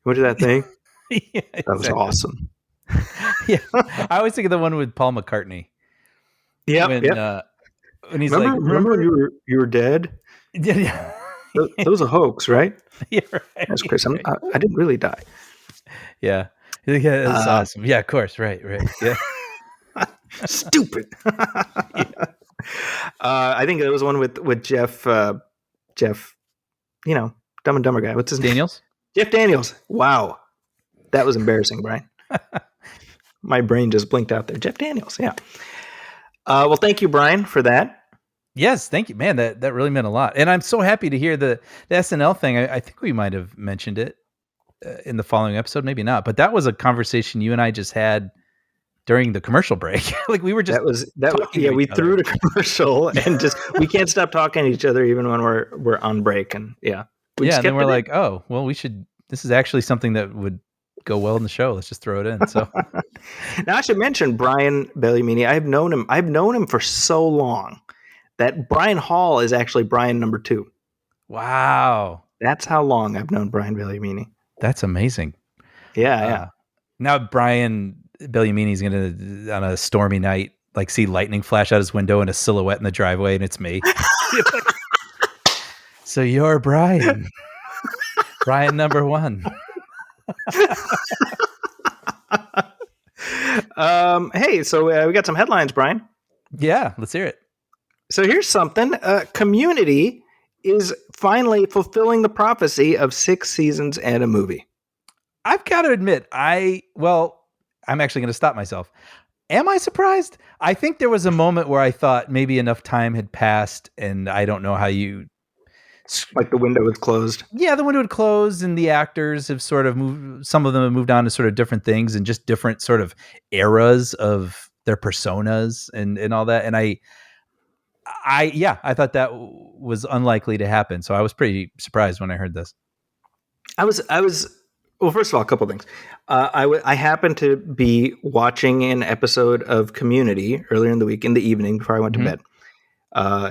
went to that thing. Yeah, that was awesome. Yeah, I always think of the one with Paul McCartney. Yeah, when he's remember when you were dead? Yeah, that was a hoax, right? Yeah, right. That's Chris. I didn't really die. Yeah, that's awesome. Yeah, of course, right. Yeah, stupid. I think there was one with Jeff. Jeff, Dumb and Dumber guy. What's his name? Daniels. Jeff Daniels. Wow, that was embarrassing, Brian. My brain just blinked out there. Jeff Daniels, yeah. Well, thank you, Brian, for that. Yes, thank you, man. That really meant a lot, and I'm so happy to hear the SNL thing. I think we might have mentioned it in the following episode, maybe not, but that was a conversation you and I just had during the commercial break. Like we were just we threw the commercial and just we can't stop talking to each other even when we're on break, and and then we're like, oh, well, we should. This is actually something that would go well in the show. Let's just throw it in. So Now I should mention Brian Belliamini. I've known him for so long that Brian Hall is actually Brian number 2. wow, That's how long I've known Brian Belliamini. that's amazing. Yeah. Now Brian Belliamini's gonna on a stormy night like see lightning flash out his window and a silhouette in the driveway, and it's me. So you're Brian. Brian number 1. Hey, so we got some headlines, Brian. Yeah, let's hear it. So here's something. Community is finally fulfilling the prophecy of 6 seasons and a movie. I've got to admit, I'm actually going to stop myself. Am I surprised? I think there was a moment where I thought maybe enough time had passed, and I don't know how you... Like the window was closed. Yeah, the window had closed, and the actors have sort of moved. Some of them have moved on to sort of different things and just different sort of eras of their personas and all that. And I thought that was unlikely to happen. So I was pretty surprised when I heard this. I was. Well, first of all, a couple of things. I happened to be watching an episode of Community earlier in the week in the evening before I went to bed.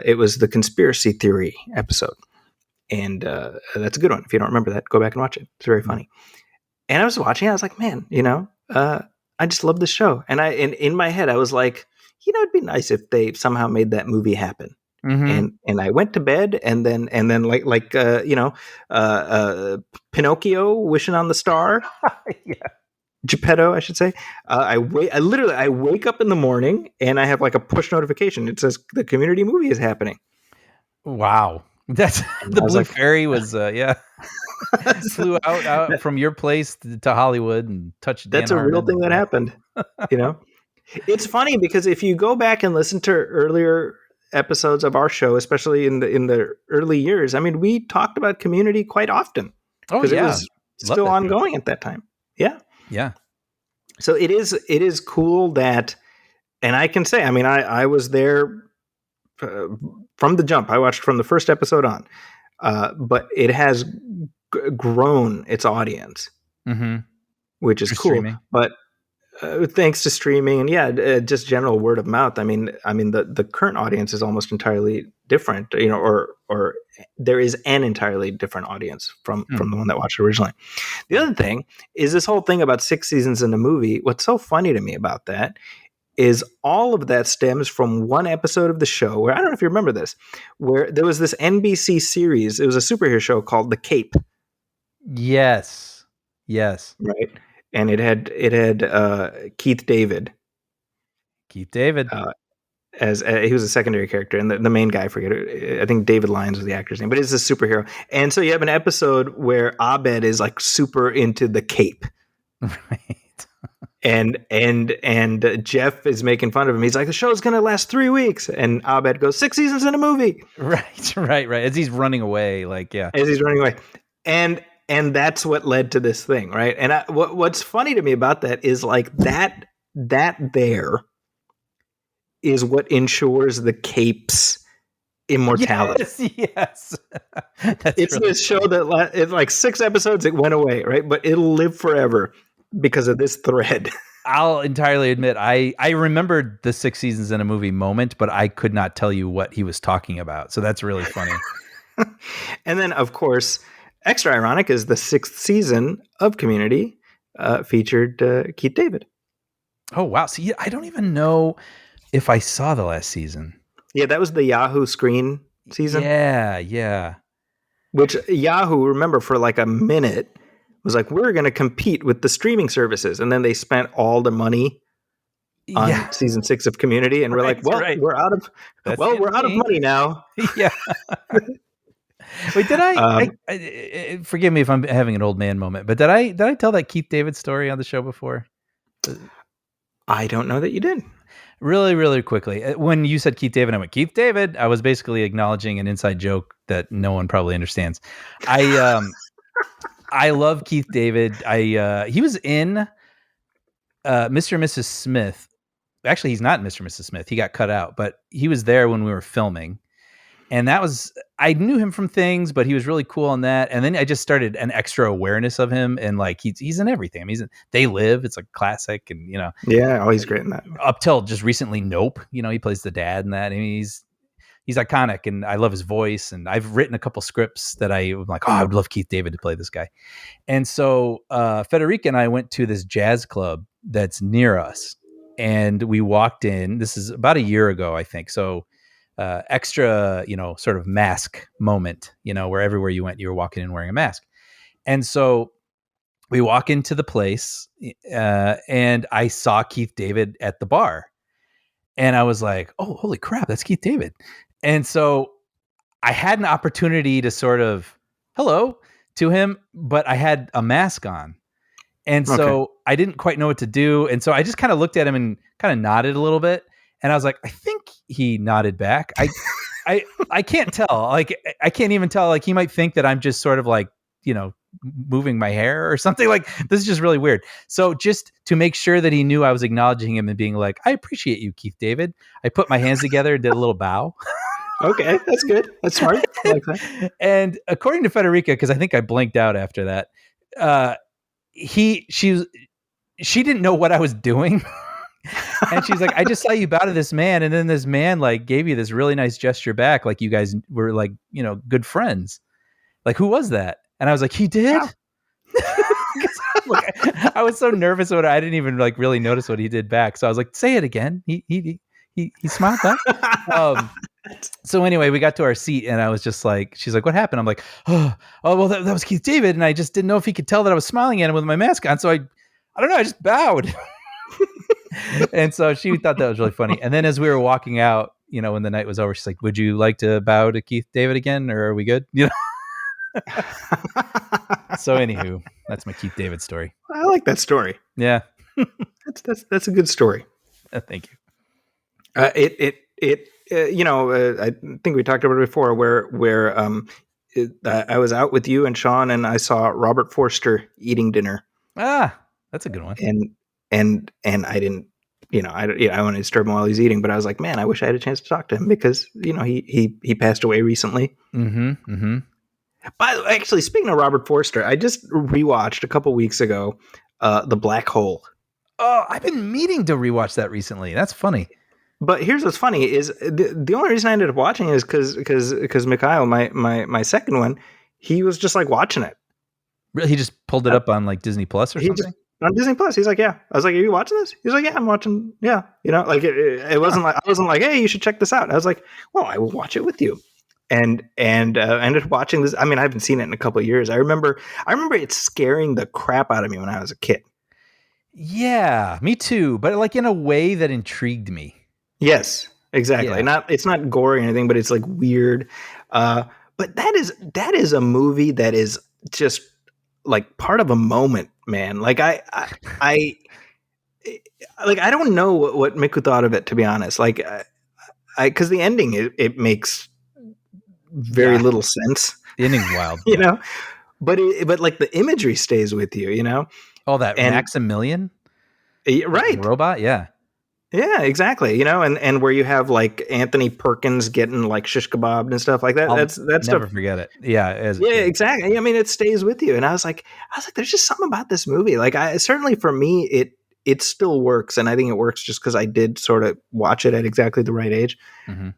It was the conspiracy theory episode. And that's a good one. If you don't remember that, go back and watch it. It's very funny. And I was watching it. I was like, man, I just love this show. And in my head, I was like, it'd be nice if they somehow made that movie happen. And I went to bed, and then like Pinocchio wishing on the star. Yeah. Geppetto, I should say. I wake up in the morning and I have like a push notification. It says the Community movie is happening. Wow. That's the Blue Fairy was flew out from your place to Hollywood and touched. That's a real thing that happened. It's funny because if you go back and listen to earlier episodes of our show, especially in the early years, I mean, we talked about Community quite often because it was still ongoing at that time. Yeah. So it is cool that, and I can say, I mean, I was there from the jump. I watched from the first episode on, but it has grown its audience, which is cool. Streaming. But thanks to streaming and just general word of mouth. I mean, the current audience is almost entirely different, or there is an entirely different audience from the one that watched originally. The other thing is this whole thing about 6 seasons in a movie. What's so funny to me about that is all of that stems from one episode of the show where, I don't know if you remember this, where there was this NBC series. It was a superhero show called The Cape. Yes. Right. And it had Keith David. As he was a secondary character, and the main guy, I forget it, I think David Lyons was the actor's name, but it's a superhero. And so you have an episode where Abed is like super into the Cape. Right. And Jeff is making fun of him. He's like, the show's going to last 3 weeks. And Abed goes, 6 seasons in a movie. Right. As he's running away. As he's running away. And that's what led to this thing, right? And what's funny to me about that is like that there is what ensures the Cape's immortality. Yes. It's really this show that it's like 6 episodes, it went away, right? But it'll live forever because of this thread. I'll entirely admit, I remembered the 6 seasons in a movie moment, but I could not tell you what he was talking about. So that's really funny. And then, of course, extra ironic is the 6th season of Community featured Keith David. Oh, wow. See, I don't even know if I saw the last season. Yeah, that was the Yahoo Screen season. Yeah. Which Yahoo, remember, for like a minute, was like, we're going to compete with the streaming services. And then they spent all the money on season 6 of Community. And we're like, well, we're out of money now. Yeah. Wait, did I forgive me if I'm having an old man moment, but did I tell that Keith David story on the show before? I don't know that you did. Really, really quickly. When you said Keith David, I went, Keith David. I was basically acknowledging an inside joke that no one probably understands. I love Keith David. He was in Mr. and Mrs. Smith. Actually, he's not in Mr. and Mrs. Smith. He got cut out, but he was there when we were filming. And that was, I knew him from things, but he was really cool on that. And then I just started an extra awareness of him, and like he's in everything. I mean, he's in They Live. It's a classic, and Yeah, oh, he's great in that. up till just recently, Nope. He plays the dad in that. I mean, he's iconic, and I love his voice. And I've written a couple scripts that I'm like, oh, I would love Keith David to play this guy. And so Federica and I went to this jazz club that's near us, and we walked in. This is about a year ago, I think. So extra, sort of mask moment, where everywhere you went, you were walking in wearing a mask. And so we walk into the place, and I saw Keith David at the bar, and I was like, oh, holy crap, that's Keith David. And so I had an opportunity to sort of hello to him, but I had a mask on. And so I didn't quite know what to do. And so I just kind of looked at him and kind of nodded a little bit. And I was like, I think he nodded back. I can't tell. Like, I can't even tell. Like, he might think that I'm just sort of like, moving my hair or something. Like, this is just really weird. So just to make sure that he knew I was acknowledging him and being like, I appreciate you, Keith David, I put my hands together and did a little bow. Okay, that's good. That's smart. I like that. And according to Federica, because I think I blinked out after that, she didn't know what I was doing. And she's like, I just saw you bow to this man, and then this man like gave you this really nice gesture back, like you guys were like, good friends. Like, who was that? And I was like, he did. Look, I was so nervous about it, I didn't even like really notice what he did back. So I was like, say it again. He smiled back. So anyway, we got to our seat, and I was just like, she's like, what happened? I'm like, oh well, that was Keith David, and I just didn't know if he could tell that I was smiling at him with my mask on. So I don't know, I just bowed. And so she thought that was really funny. And then as we were walking out, when the night was over, she's like, would you like to bow to Keith David again, or are we good? So anywho, that's my Keith David story. I like that story. Yeah. That's a good story. Thank you. I think we talked about it before, where I was out with you and Sean, and I saw Robert Forster eating dinner. That's a good one. And I didn't, I want to disturb him while he's eating, but I was like, man, I wish I had a chance to talk to him, because he passed away recently. Mm-hmm. Mm-hmm. But actually, speaking of Robert Forster, I just rewatched a couple weeks ago, The Black Hole. Oh, I've been meaning to rewatch that recently. That's funny. But here's what's funny is the only reason I ended up watching it is because Mikhail, my second one, he was just like watching it. Really? He just pulled it up on like Disney Plus or something? On Disney Plus. He's like, yeah. I was like, are you watching this? He's like, yeah, I'm watching. Yeah. Like it wasn't like, I wasn't like, hey, you should check this out. I was like, well, I will watch it with you. And I ended up watching this. I mean, I haven't seen it in a couple of years. I remember it scaring the crap out of me when I was a kid. Yeah, me too. But like in a way that intrigued me. Yes, exactly. Yeah. It's not gory or anything, but it's like weird. But that is a movie that is just like part of a moment, man. Like I don't know what Miku thought of it, to be honest. Like because the ending it makes very little sense. The ending's wild, but like the imagery stays with you, Oh, that Maximilian, right? Robot, yeah. Yeah, exactly. And where you have like Anthony Perkins getting like shish kebab and stuff like that. That's never stuff. Forget it. Yeah. Exactly. I mean, it stays with you. And I was like, there's just something about this movie. Like, certainly for me, it still works, and I think it works just because I did sort of watch it at exactly the right age. Mm-hmm.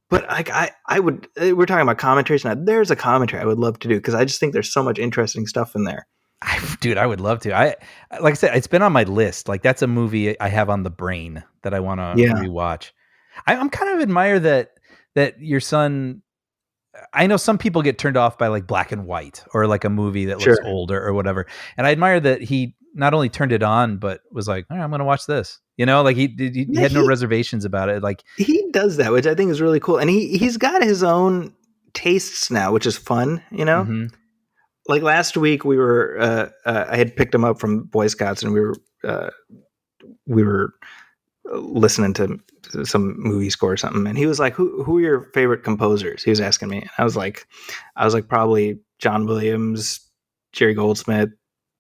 But like, I would. We're talking about commentaries now. There's a commentary I would love to do, because I just think there's so much interesting stuff in there. Dude, I would love to. Like I said, it's been on my list. Like, that's a movie I have on the brain that I want to rewatch. I'm kind of admire that your son. I know some people get turned off by like black and white or like a movie that looks older or whatever, and I admire that he not only turned it on but was like, all right, I'm going to watch this. Like he had no reservations about it. Like, he does that, which I think is really cool, and he's got his own tastes now, which is fun. Mm-hmm. Like last week, we were. I had picked him up from Boy Scouts, and we were listening to some movie score or something. And he was like, "Who are your favorite composers?" He was asking me, and I was like, probably John Williams, Jerry Goldsmith,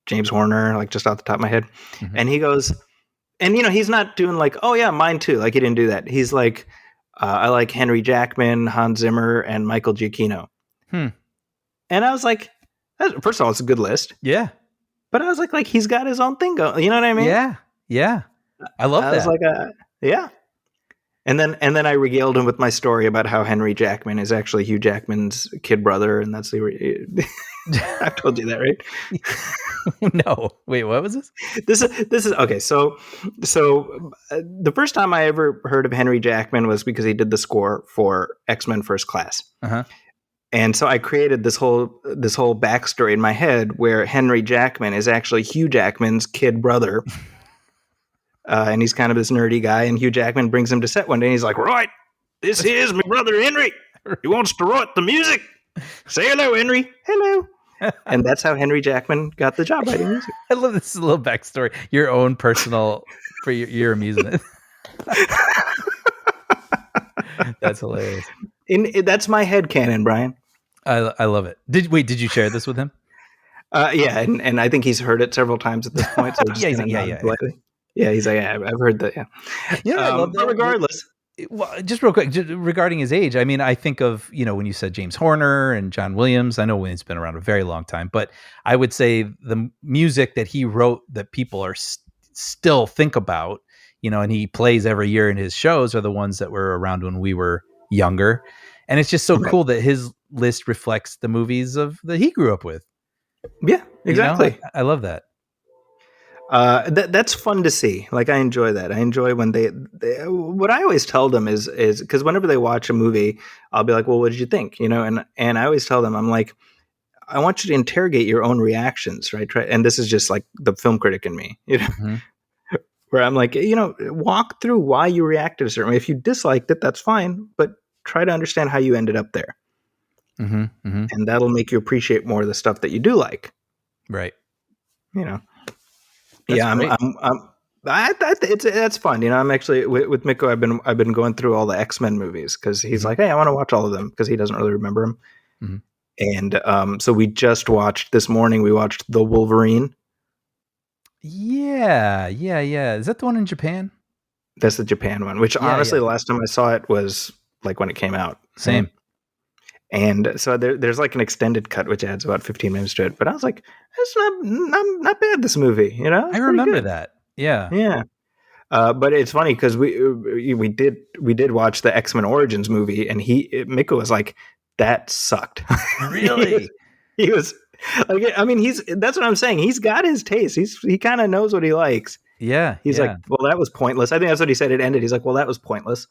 James Horner, like just off the top of my head. Mm-hmm. And he goes, and he's not doing like, "Oh yeah, mine too." Like, he didn't do that. He's like, I like Henry Jackman, Hans Zimmer, and Michael Giacchino. Hmm. And I was like, first of all, it's a good list. Yeah. But I was like he's got his own thing going. You know what I mean? Yeah. Yeah. I love I that. was like, yeah. And then I regaled him with my story about how Henry Jackman is actually Hugh Jackman's kid brother, and that's the. I've told you that, right? No. Wait, what was this? This is okay. So the first time I ever heard of Henry Jackman was because he did the score for X-Men First Class. Uh-huh. And so I created this whole backstory in my head where Henry Jackman is actually Hugh Jackman's kid brother. And he's kind of this nerdy guy, and Hugh Jackman brings him to set one day, and he's like, right, this is my brother Henry. He wants to write the music. Say hello, Henry. Hello. And that's how Henry Jackman got the job writing music. I love this little backstory. Your own personal, for your amusement. That's hilarious. That's my headcanon, Brian. I love it. Did you share this with him? Yeah, and I think he's heard it several times at this point. So Yeah, he's like, yeah, he's like, yeah, I've heard that. Yeah, You know, I love that. but regardless, Well, just real quick, regarding his age, I mean, I think of, when you said James Horner and John Williams. I know Williams has been around a very long time, but I would say the music that he wrote that people are still think about, and he plays every year in his shows are the ones that were around when we were younger. And it's just so cool that his list reflects the movies that he grew up with. Yeah, exactly. I love that. That's fun to see. Like, I enjoy that. I enjoy when they what I always tell them is because whenever they watch a movie, I'll be like, well, what did you think? And I always tell them, I'm like, I want you to interrogate your own reactions, right? And this is just like the film critic in me, Mm-hmm. where I'm like, walk through why you reacted a certain way. If you disliked it, that's fine, but try to understand how you ended up there. Mm-hmm. Mm-hmm. And that'll make you appreciate more of the stuff that you do like. Right. That's it's fun. I'm actually with Mikko. I've been going through all the X-Men movies because he's like, hey, I want to watch all of them because he doesn't really remember them. Mm-hmm. And so we just watched this morning. We watched the Wolverine. Yeah. Is that the one in Japan? That's the Japan one. Which honestly, the last time I saw it was like when it came out. Same. And so there's like an extended cut which adds about 15 minutes to it. But I was like, it's not bad, this movie. I remember that. Yeah. But it's funny because we did watch the X-Men Origins movie, and Mikko was like, that sucked. Really? he was like, I mean, that's what I'm saying. He's got his taste. He kind of knows what he likes. Yeah. He's like, well, that was pointless. I think that's what he said. It ended. He's like, well, that was pointless.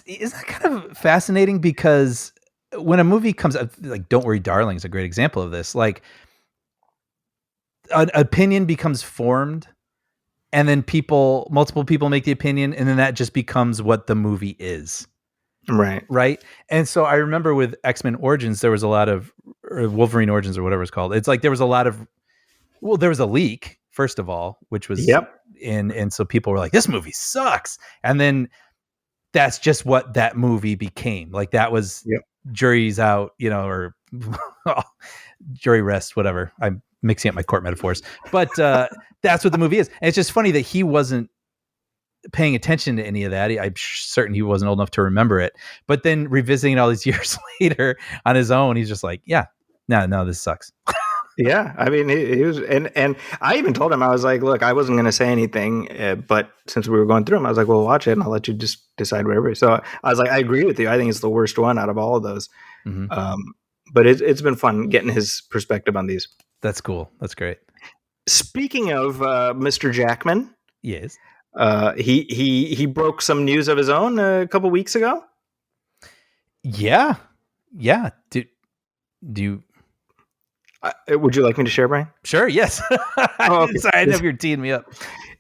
Isn't that kind of fascinating? Because when a movie comes out, like Don't Worry Darling is a great example of this. Like, an opinion becomes formed, and then multiple people make the opinion, and then that just becomes what the movie is. Right. And so I remember with X-Men Origins, there was a lot of, or Wolverine Origins or whatever it's called. It's like there was a lot of, there was a leak, first of all, which was and so people were like, this movie sucks. And then that's just what that movie became. Like, that was jury's out, or jury rest, whatever. I'm mixing up my court metaphors, but that's what the movie is. And it's just funny that he wasn't paying attention to any of that. I'm certain he wasn't old enough to remember it, but then revisiting all these years later on his own, he's just like, no, this sucks. Yeah, I mean, he was, and I even told him, I was like, look, I wasn't going to say anything, but since we were going through them, I was like, well, watch it, and I'll let you just decide whatever. So I was like, I agree with you. I think it's the worst one out of all of those. Mm-hmm. But it's been fun getting his perspective on these. That's cool. That's great. Speaking of Mr. Jackman, yes, he broke some news of his own a couple weeks ago. Yeah. Do you? Would you like me to share, Brian? Sure. Yes. Oh, okay. Sorry, I know you're teeing me up.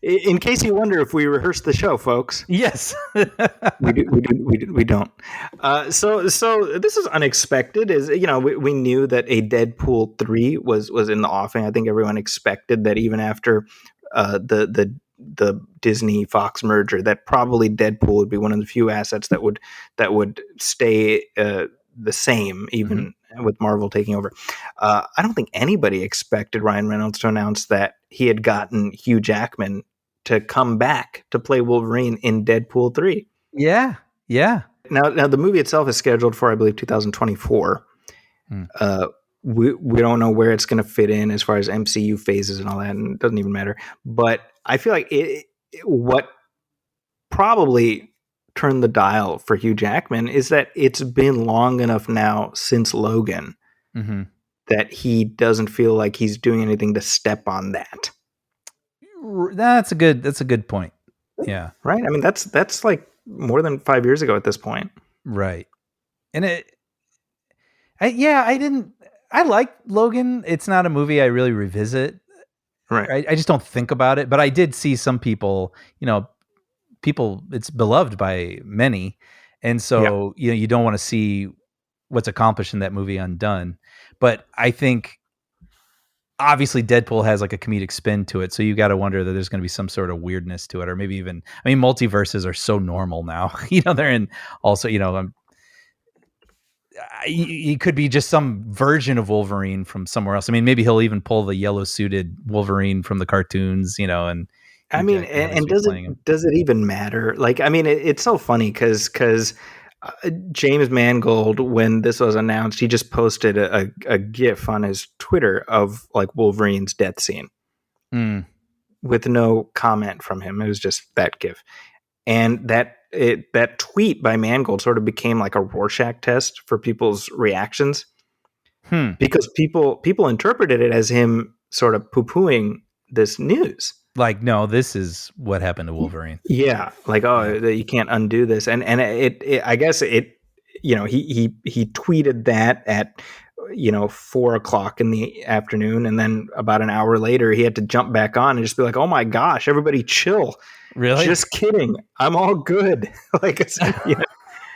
In case you wonder if we rehearsed the show, folks. Yes. we don't. So this is unexpected. We knew that a Deadpool 3 was in the offing. I think everyone expected that even after the Disney Fox merger, that probably Deadpool would be one of the few assets that would stay the same, even with Marvel taking over. I don't think anybody expected Ryan Reynolds to announce that he had gotten Hugh Jackman to come back to play Wolverine in Deadpool 3. Yeah. Yeah. Now the movie itself is scheduled for, I believe, 2024. Hmm. We don't know where it's going to fit in as far as MCU phases and all that, and it doesn't even matter. But I feel like what probably turned the dial for Hugh Jackman is that it's been long enough now since Logan Mm-hmm. that he doesn't feel like he's doing anything to step on that. That's a good point. Yeah. Right? I mean, that's like more than 5 years ago at this point. Right. And I like Logan. It's not a movie I really revisit. Right. I just don't think about it, but I did see some people, it's beloved by many. And so, you don't want to see what's accomplished in that movie undone. But I think obviously Deadpool has like a comedic spin to it. So you got to wonder that there's going to be some sort of weirdness to it, or maybe even, multiverses are so normal now, they're in also, he could be just some version of Wolverine from somewhere else. I mean, maybe he'll even pull the yellow suited Wolverine from the cartoons, and I mean, and does it even matter? Like, I mean, it's so funny because James Mangold, when this was announced, he just posted a GIF on his Twitter of like Wolverine's death scene with no comment from him. It was just that GIF, and that tweet by Mangold sort of became like a Rorschach test for people's reactions because people interpreted it as him sort of poo-pooing this news. Like, no, this is what happened to Wolverine. Yeah, like, you can't undo this, and it I guess it, he tweeted that at 4:00 in the afternoon, and then about an hour later he had to jump back on and just be like, "Oh my gosh, everybody chill! Really? Just kidding, I'm all good." Like,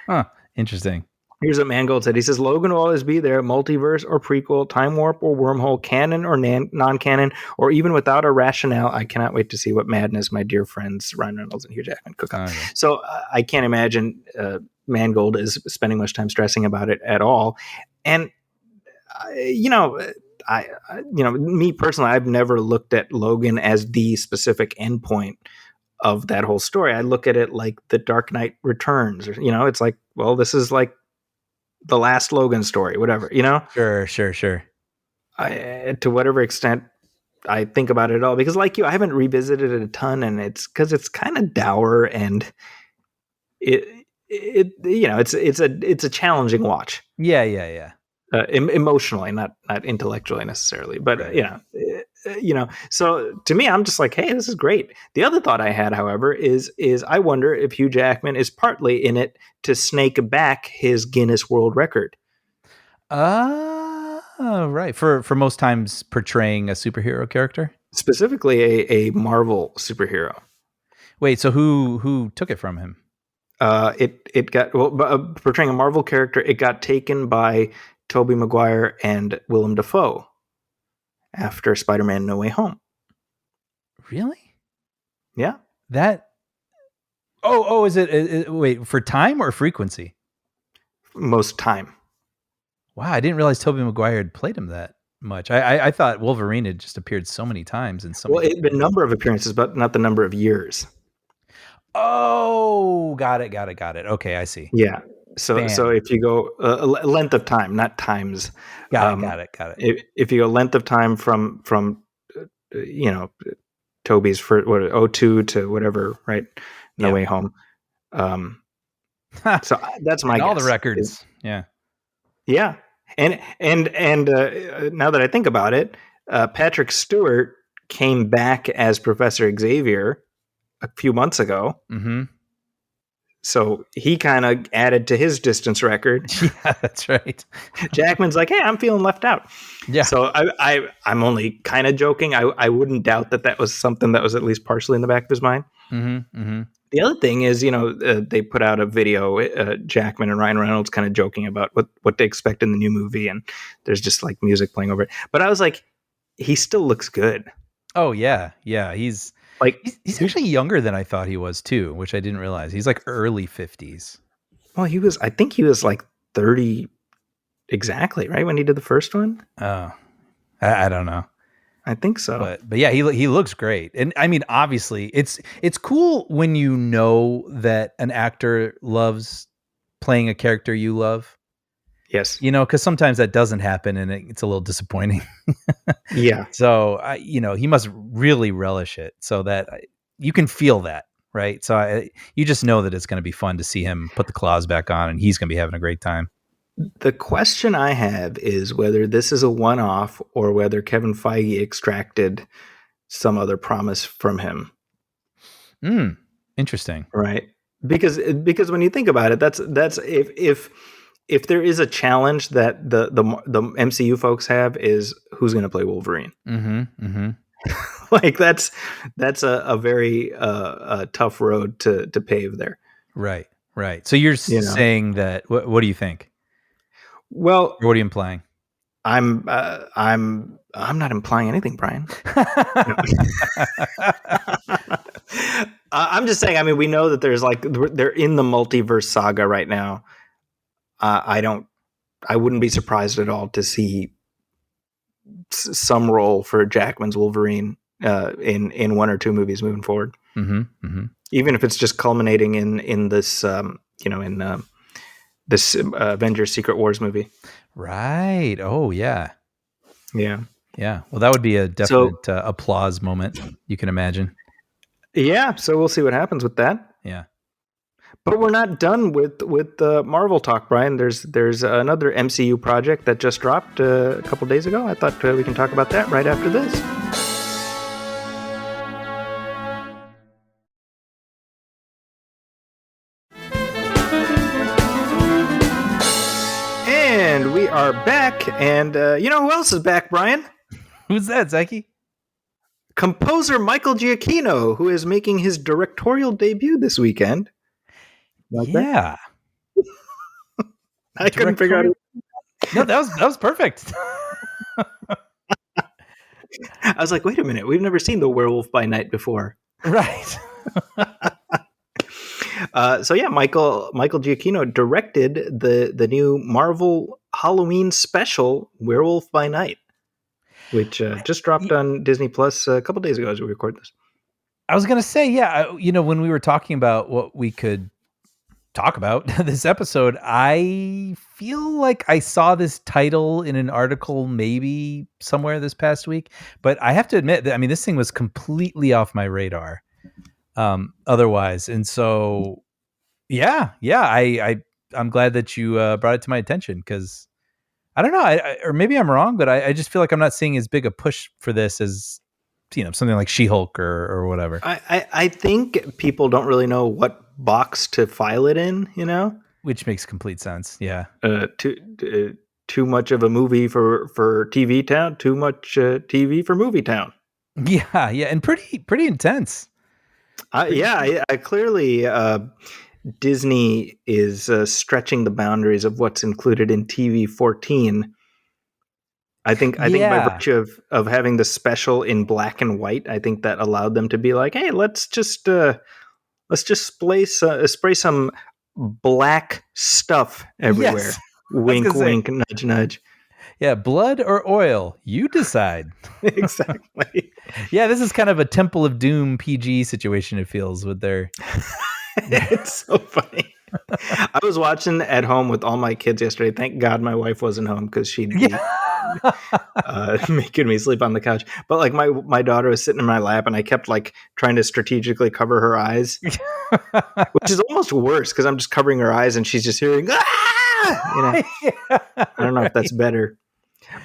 Huh? Interesting. Here's what Mangold said. He says, Logan will always be there, multiverse or prequel, time warp or wormhole, canon or non-canon, or even without a rationale. I cannot wait to see what madness my dear friends Ryan Reynolds and Hugh Jackman cook up. Okay. So I can't imagine Mangold is spending much time stressing about it at all. And, me personally, I've never looked at Logan as the specific endpoint of that whole story. I look at it like the Dark Knight Returns, or, it's like, well, this is like the last Logan story, whatever, Sure. To whatever extent I think about it at all, because like you, I haven't revisited it a ton, and it's because it's kind of dour, and it's a challenging watch. Yeah. Emotionally, not intellectually necessarily, but right. So to me, I'm just like, hey, this is great. The other thought I had, however, is I wonder if Hugh Jackman is partly in it to snake back his Guinness World Record. Right. For most times portraying a superhero character, specifically a Marvel superhero. Wait, so who took it from him? It got portraying a Marvel character. It got taken by Tobey Maguire and Willem Dafoe after Spider-Man No Way Home. Really? Yeah. That. Oh, is it? Wait, for time or frequency? Most time. Wow, I didn't realize Tobey Maguire had played him that much. I thought Wolverine had just appeared so many times in so many. The number of appearances, but not the number of years. Oh, got it. Okay, I see. Yeah. So if you go length of time, not times. Got it. If you go length of time from Toby's for 02 to whatever, right? No Way Home. So that's my guess. All the records. Yeah. And now that I think about it, Patrick Stewart came back as Professor Xavier a few months ago. Mm-hmm. So he kind of added to his distance record. Yeah, that's right. Jackman's like, hey, I'm feeling left out. Yeah. So I'm only kind of joking. I wouldn't doubt that was something that was at least partially in the back of his mind. Mm-hmm. Mm-hmm. The other thing is, they put out a video, Jackman and Ryan Reynolds kind of joking about what they expect in the new movie, and there's just like music playing over it. But I was like, he still looks good. Oh yeah. He's he's actually younger than I thought he was too, which I didn't realize. He's like early 50s. Well, I think he was like 30 exactly, right, when he did the first one. Oh, I don't know. I think so. But yeah, he looks great. And I mean, obviously it's cool when you know that an actor loves playing a character you love, Yes. you know, because sometimes that doesn't happen and it's a little disappointing. Yeah. So you know, he must really relish it so that you can feel that, right? So you just know that it's going to be fun to see him put the claws back on and he's going to be having a great time. The question I have is whether this is a one-off or whether Kevin Feige extracted some other promise from him. Interesting. Right. Because when you think about it, that's if there is a challenge that the MCU folks have is who's going to play Wolverine. Like that's a very tough road to pave there. Right. So you're saying that, what do you think? Well, or what are you implying? I'm not implying anything, Brian. I'm just saying, I mean, we know that there's they're in the multiverse saga right now. I wouldn't be surprised at all to see some role for Jackman's Wolverine in one or two movies moving forward. Even if it's just culminating in this, this Avengers Secret Wars movie. Right. Oh, yeah. Yeah. Well, that would be a definite applause moment, you can imagine. Yeah. So we'll see what happens with that. Yeah. But we're not done with Marvel talk, Brian. There's another MCU project that just dropped a couple days ago. I thought we can talk about that right after this. And we are back, and you know who else is back, Brian? Who's that, Zaki? Composer Michael Giacchino, who is making his directorial debut this weekend. Like yeah. I couldn't figure out. No, that was perfect. I was like, wait a minute, we've never seen the Werewolf by Night before. Right. So yeah, Michael Giacchino directed the new Marvel Halloween special, Werewolf by Night, which just dropped on Disney Plus a couple days ago as we record this. I was going to say, yeah, you know, when we were talking about what we could talk about this episode, I feel like I saw this title in an article maybe somewhere this past week, but I have to admit that, I mean, this thing was completely off my radar otherwise. And so, yeah, I'm glad that you brought it to my attention, because I don't know, or maybe I'm wrong, but I just feel like I'm not seeing as big a push for this as, you know, something like She-Hulk or whatever. I think people don't really know what box to file it in, you know, which makes complete sense. Yeah. Too much of a movie for TV town, too much TV for movie town. Yeah, and pretty intense. I clearly Disney is stretching the boundaries of what's included in TV-14. I think by virtue of having the special in black and white, I think that allowed them to be like, hey, let's just spray some black stuff everywhere. Yes. Wink, wink, nudge, nudge. Yeah, blood or oil, you decide. Exactly. Yeah, this is kind of a Temple of Doom PG situation, it feels, with their... It's so funny. I was watching at home with all my kids yesterday. Thank God my wife wasn't home, because she'd be making me sleep on the couch. But like my daughter was sitting in my lap, and I kept like trying to strategically cover her eyes, which is almost worse because I'm just covering her eyes and she's just hearing, ah! You know, I don't know if that's better.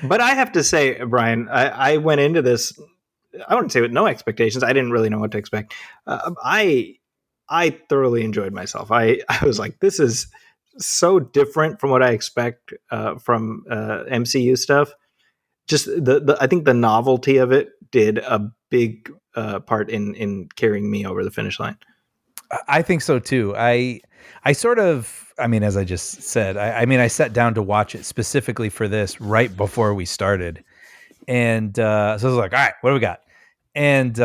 But I have to say, Brian, I went into this, I wouldn't say with no expectations. I didn't really know what to expect. I thoroughly enjoyed myself. I was like, this is so different from what I expect from MCU stuff. Just I think the novelty of it did a big part in carrying me over the finish line. I think so too. I sort of, I mean, as I just said, I sat down to watch it specifically for this right before we started. And so I was like, all right, what do we got? And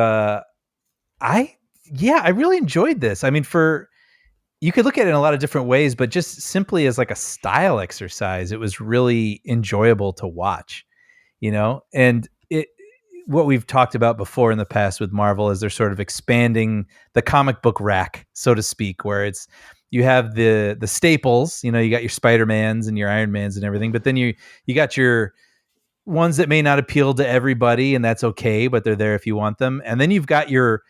I really enjoyed this. I mean, you could look at it in a lot of different ways, but just simply as like a style exercise, it was really enjoyable to watch, you know? And what we've talked about before in the past with Marvel is they're sort of expanding the comic book rack, so to speak, where it's you have the staples, you got your Spider-Mans and your Iron Mans and everything, but then you got your ones that may not appeal to everybody, and that's okay, but they're there if you want them. And then you've got your,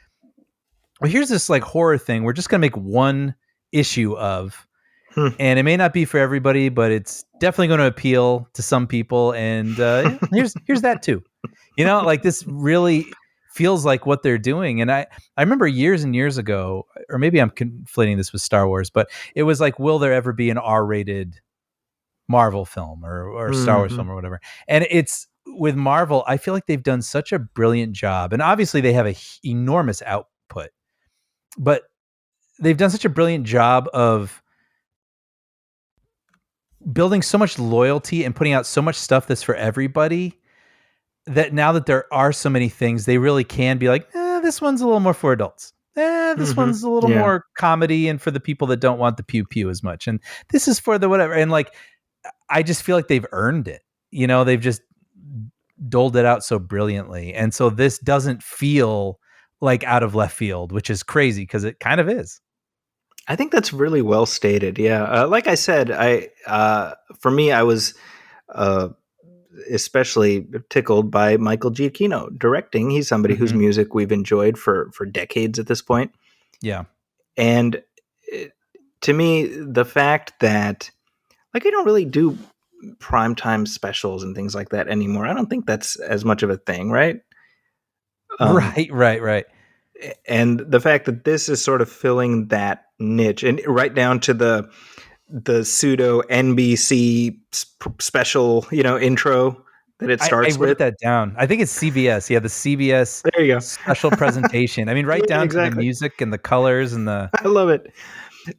well, here's this like horror thing we're just going to make one issue of. And it may not be for everybody, but it's definitely going to appeal to some people. And here's that too. Like this really feels like what they're doing. And I remember years and years ago, or maybe I'm conflating this with Star Wars, but it was like, will there ever be an R-rated Marvel film or Star Wars film or whatever? And it's with Marvel, I feel like they've done such a brilliant job. And obviously they have a enormous output, but they've done such a brilliant job of building so much loyalty and putting out so much stuff that's for everybody, that now that there are so many things, they really can be like, this one's a little more for adults. This one's a little more comedy and for the people that don't want the pew pew as much. And this is for the whatever. And like, I just feel like they've earned it. They've just doled it out so brilliantly. And so this doesn't feel like out of left field, which is crazy because it kind of is. I think that's really well stated. Yeah. Like I said, for me, I was especially tickled by Michael Giacchino directing. He's somebody whose music we've enjoyed for decades at this point. Yeah. And to me, the fact that like I don't really do primetime specials and things like that anymore. I don't think that's as much of a thing, right? Right. And the fact that this is sort of filling that niche, and right down to the pseudo NBC special, intro that it starts with. I wrote that down. I think it's CBS. Yeah, the CBS there you go. Special presentation. I mean, right down to the music and the colors and the. I love it.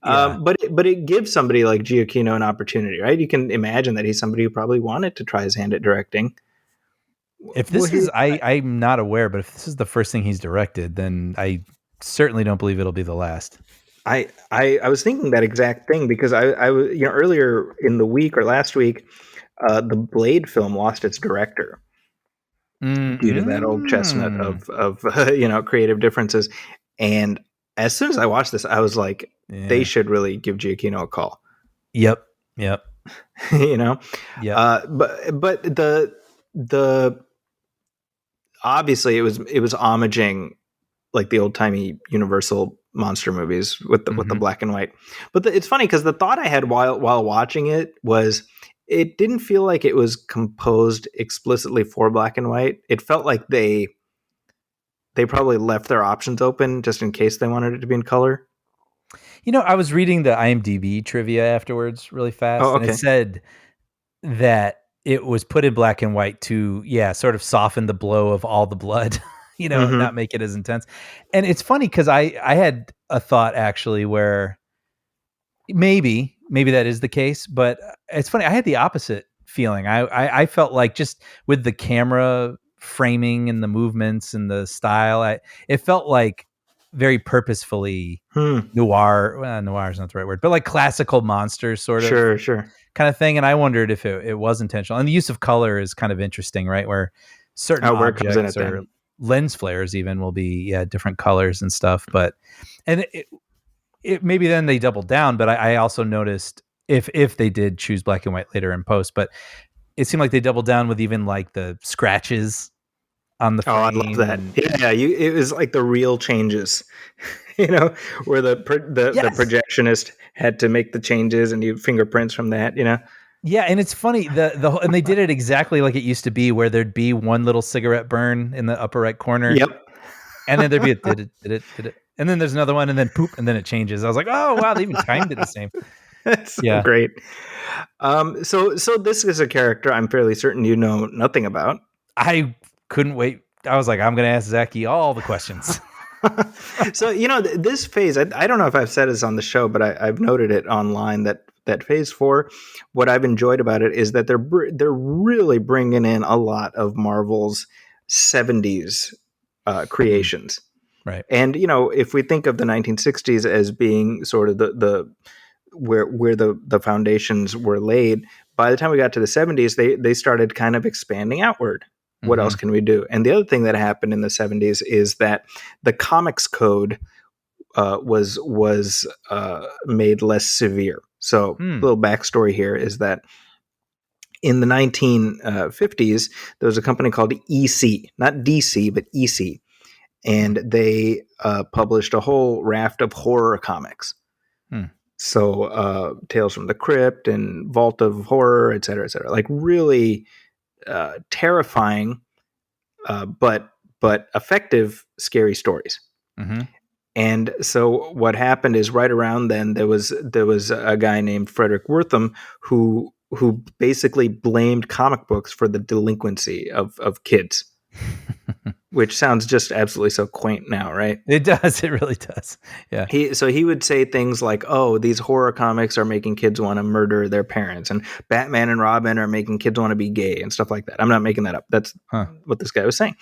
Yeah. But it gives somebody like Giacchino an opportunity, right? You can imagine that he's somebody who probably wanted to try his hand at directing. If this is, I'm not aware, but if this is the first thing he's directed, then I certainly don't believe it'll be the last. I was thinking that exact thing because I was, earlier in the week or last week, the Blade film lost its director due to that old chestnut of creative differences. And as soon as I watched this, I was like, they should really give Giacchino a call. Yep. Yeah. But the obviously it was homaging like the old timey Universal monster movies with the black and white. But it's funny because the thought I had while watching it was it didn't feel like it was composed explicitly for black and white. It felt like they probably left their options open just in case they wanted it to be in color. I was reading the IMDb trivia afterwards really fast, and it said that it was put in black and white to, sort of soften the blow of all the blood, not make it as intense. And it's funny because I had a thought actually where maybe that is the case, but it's funny. I had the opposite feeling. I felt like just with the camera framing and the movements and the style, it felt like very purposefully noir. Well, noir is not the right word, but like classical monsters sort of. Sure. Kind of thing. And I wondered if it was intentional. And the use of color is kind of interesting, right? Where certain objects or lens flares even will be different colors and stuff. But and it maybe then they doubled down. But I also noticed if they did choose black and white later in post, but it seemed like they doubled down with even like the scratches on the frame. Oh, I love that. It was like the real changes, where the projectionist had to make the changes and you fingerprints from that, Yeah, and it's funny and they did it exactly like it used to be, where there'd be one little cigarette burn in the upper right corner. Yep. And then there'd be did it, and then there's another one, and then poop, and then it changes. I was like, oh wow, they even timed it the same. That's so great. So this is a character I'm fairly certain you know nothing about. I couldn't wait. I was like, I'm going to ask Zaki all the questions. So, this phase, I don't know if I've said this on the show, but I've noted it online that phase 4, what I've enjoyed about it is that they're really bringing in a lot of Marvel's 70s creations. Right. And, if we think of the 1960s as being sort of where the foundations were laid, by the time we got to the 70s, they started kind of expanding outward. What else can we do? And the other thing that happened in the 70s is that the comics code was made less severe. So a little backstory here is that in the 1950s, there was a company called EC, not DC, but EC, and they published a whole raft of horror comics. So Tales from the Crypt and Vault of Horror, et cetera, like really terrifying, but effective, scary stories. And so what happened is right around then there was a guy named Frederick Wortham who basically blamed comic books for the delinquency of kids. Which sounds just absolutely so quaint now, right? It does. It really does. Yeah. He would say things like, "Oh, these horror comics are making kids want to murder their parents, and Batman and Robin are making kids want to be gay and stuff like that." I'm not making that up. That's what this guy was saying.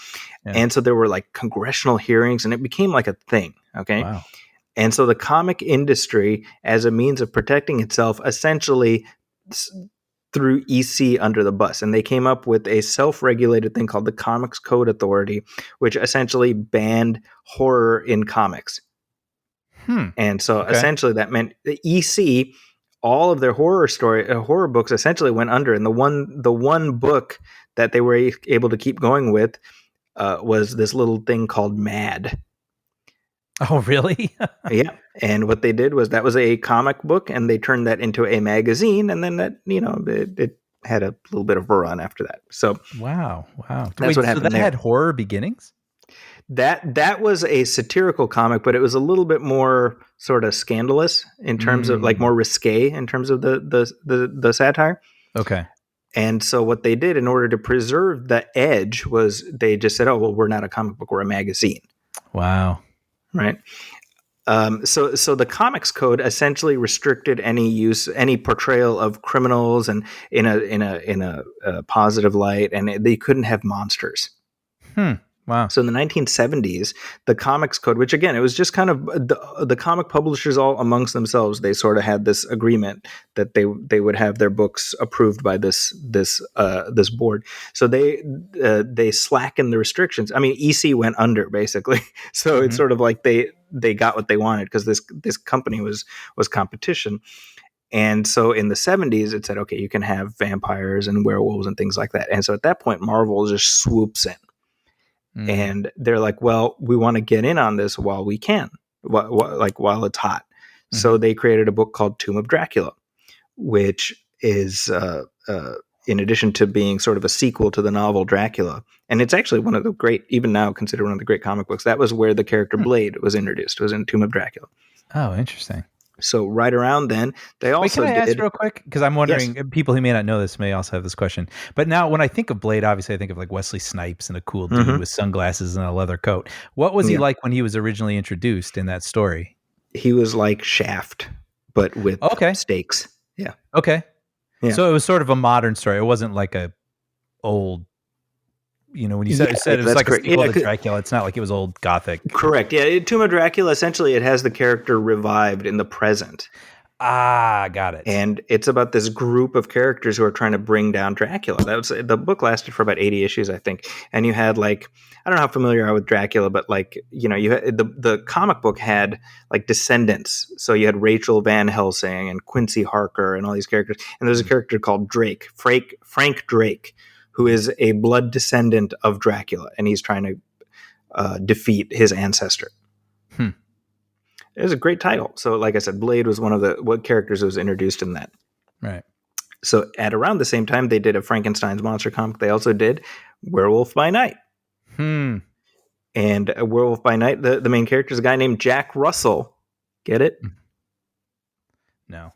Yeah. And so there were like congressional hearings, and it became like a thing. Okay. Wow. And so the comic industry, as a means of protecting itself, essentially threw EC under the bus, and they came up with a self-regulated thing called the Comics Code Authority, which essentially banned horror in comics. And so essentially that meant the EC, all of their horror books essentially went under, and the one book that they were able to keep going with was this little thing called Mad. Oh, really? Yeah. And what they did was that was a comic book, and they turned that into a magazine, and then that, it had a little bit of a run after that. So wow. That's what happened. So that there had horror beginnings? That was a satirical comic, but it was a little bit more sort of scandalous in terms of like more risque in terms of the satire. Okay. And so what they did in order to preserve the edge was they just said, "Oh, well, we're not a comic book, we're a magazine." Wow. Right. So the Comics Code essentially restricted any portrayal of criminals and in a positive light, and they couldn't have monsters. Wow. So in the 1970s, the Comics Code, which again, it was just kind of the comic publishers all amongst themselves, they sort of had this agreement that they would have their books approved by this board. So they slackened the restrictions. I mean, EC went under basically. So it's sort of like they got what they wanted because this company was competition. And so in the 70s, it said, okay, you can have vampires and werewolves and things like that. And so at that point, Marvel just swoops in. And they're like, well, we want to get in on this while we can, while it's hot. So they created a book called Tomb of Dracula, which is, in addition to being sort of a sequel to the novel Dracula, and it's actually one of the great, even now considered one of the great comic books. That was where the character Blade was introduced. It was in Tomb of Dracula. Oh, interesting. So right around then, they also Wait, can I ask real quick? Because I'm wondering, people who may not know this may also have this question. But now when I think of Blade, obviously I think of like Wesley Snipes and a cool dude with sunglasses and a leather coat. What was he like when he was originally introduced in that story? He was like Shaft, but with stakes. Yeah. Okay. Yeah. So it was sort of a modern story. It wasn't like a old... when you said it was like a sequel to Dracula, it's not like it was old Gothic. Correct. Yeah, Tomb of Dracula, essentially, it has the character revived in the present. Ah, got it. And it's about this group of characters who are trying to bring down Dracula. The book lasted for about 80 issues, I think. And you had like, I don't know how familiar you are with Dracula, but like, you had, the comic book had like descendants. So you had Rachel Van Helsing and Quincy Harker and all these characters. And there's a character called Drake, Frank Drake, who is a blood descendant of Dracula, and he's trying to defeat his ancestor. It was a great title. So, like I said, Blade was one of the characters that was introduced in that. Right. So, at around the same time, they did a Frankenstein's monster comic. They also did Werewolf by Night. And Werewolf by Night, the main character is a guy named Jack Russell. Get it? No.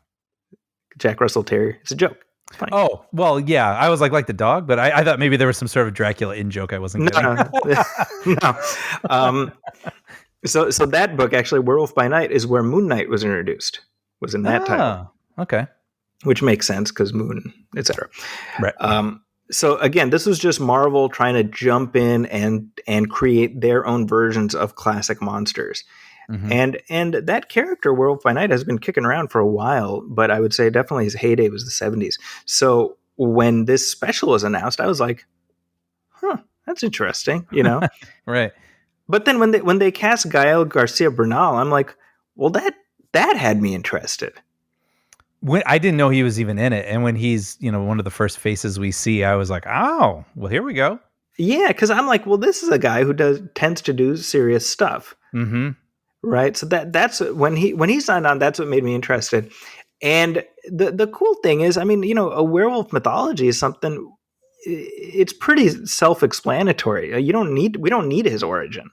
Jack Russell Terrier. It's a joke. Funny. Oh, well, yeah. I was like the dog, but I thought maybe there was some sort of Dracula in joke I wasn't getting. No. So that book, actually, Werewolf by Night, is where Moon Knight was introduced, was in that title. Okay. Which makes sense because Moon, etc. Right. So again, this was just Marvel trying to jump in and create their own versions of classic monsters. And that character, Werewolf by Night, has been kicking around for a while, but I would say definitely his heyday was the 70s. So when this special was announced, I was like, that's interesting, you know. Right. But then when they cast Gael Garcia Bernal, I'm like, well, that had me interested. When I didn't know he was even in it, and when he's one of the first faces we see, I was like, oh, well, here we go. Yeah, because I'm like, well, this is a guy who tends to do serious stuff, right? So that's when he signed on. That's what made me interested. And the cool thing is, I mean, a werewolf mythology is something. It's pretty self-explanatory. We don't need his origin,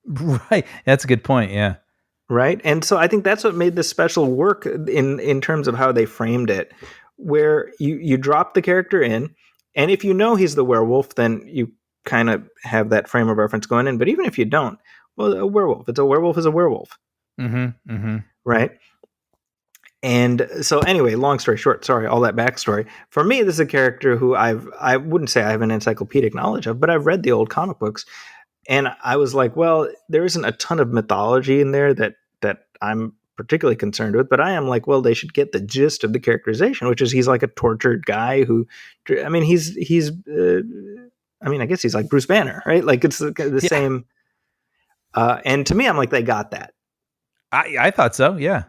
Right. That's a good point. Yeah. right? And so I think that's what made this special work in terms of how they framed it, where you drop the character in, and if you know he's the werewolf, then you kind of have that frame of reference going in. But even if you don't, well, a werewolf is a werewolf, right? And so anyway, long story short, sorry, all that backstory. For me, this is a character who I wouldn't say I have an encyclopedic knowledge of, but I've read the old comic books. And I was like, well, there isn't a ton of mythology in there that I'm particularly concerned with, but I am like, well, they should get the gist of the characterization, which is he's like a tortured guy who, I mean, I guess he's like Bruce Banner, right? Like it's the same. And to me, I'm like, they got that. I thought so. Yeah.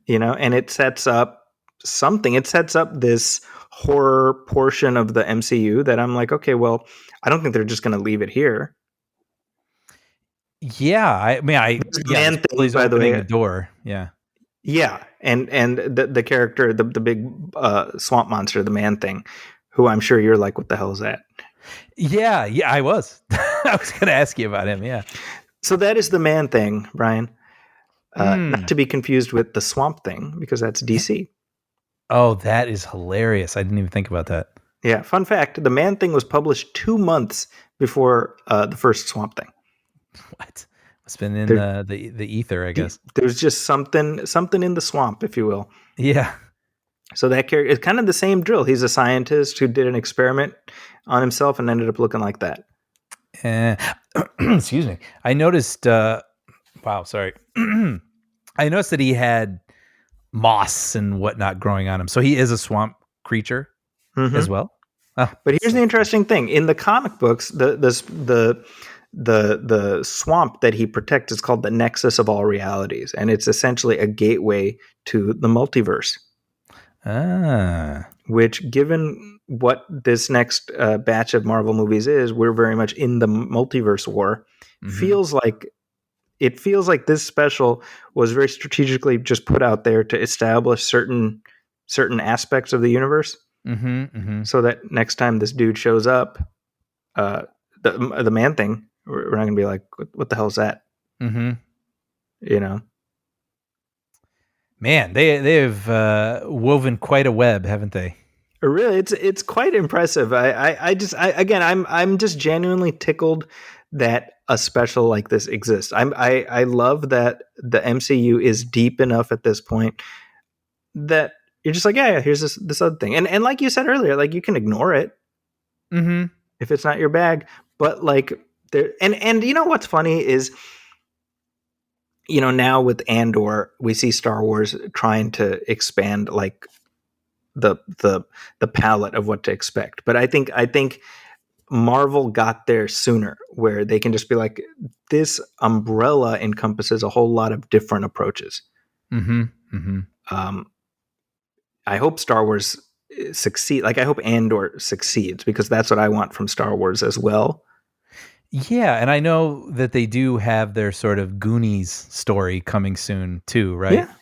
And it sets up something. It sets up this horror portion of the MCU that I'm like, okay, well, I don't think they're just going to leave it here. Yeah, I mean, man thing, by the way, a door. Yeah, yeah, and the character, the big swamp monster, the man thing, who I'm sure you're like, what the hell is that? Yeah, I was. I was going to ask you about him. Yeah. So that is the man thing, Brian. Not to be confused with the Swamp Thing, because that's DC. Oh, that is hilarious! I didn't even think about that. Yeah, fun fact: the Man Thing was published 2 months before the first Swamp Thing. What? It's been in the ether, I guess. There's just something in the swamp, if you will. Yeah. So that character is kind of the same drill. He's a scientist who did an experiment on himself and ended up looking like that. Excuse me. I noticed. Wow, sorry. I noticed that he had moss and whatnot growing on him, so he is a swamp creature as well. Oh, but here's the interesting thing: in the comic books, the swamp that he protects is called the Nexus of All Realities, and it's essentially a gateway to the multiverse. Which, given what this next batch of Marvel movies is, we're very much in the multiverse war. It feels like this special was very strategically just put out there to establish certain aspects of the universe, so that next time this dude shows up, the man thing, we're not going to be like, what the hell is that? Man, they've woven quite a web, haven't they? Really, it's quite impressive. I'm just genuinely tickled that a special like this exists. I love that the MCU is deep enough at this point that you're just like, yeah, here's this other thing, and like you said earlier, like you can ignore it if it's not your bag. But like there, and you know what's funny is, now with Andor, we see Star Wars trying to expand like the palette of what to expect. But I think Marvel got there sooner, where they can just be like, this umbrella encompasses a whole lot of different approaches. I hope Star Wars succeed. Like I hope Andor succeeds, because that's what I want from Star Wars as well. Yeah, and I know that they do have their sort of Goonies story coming soon too, right? Yeah.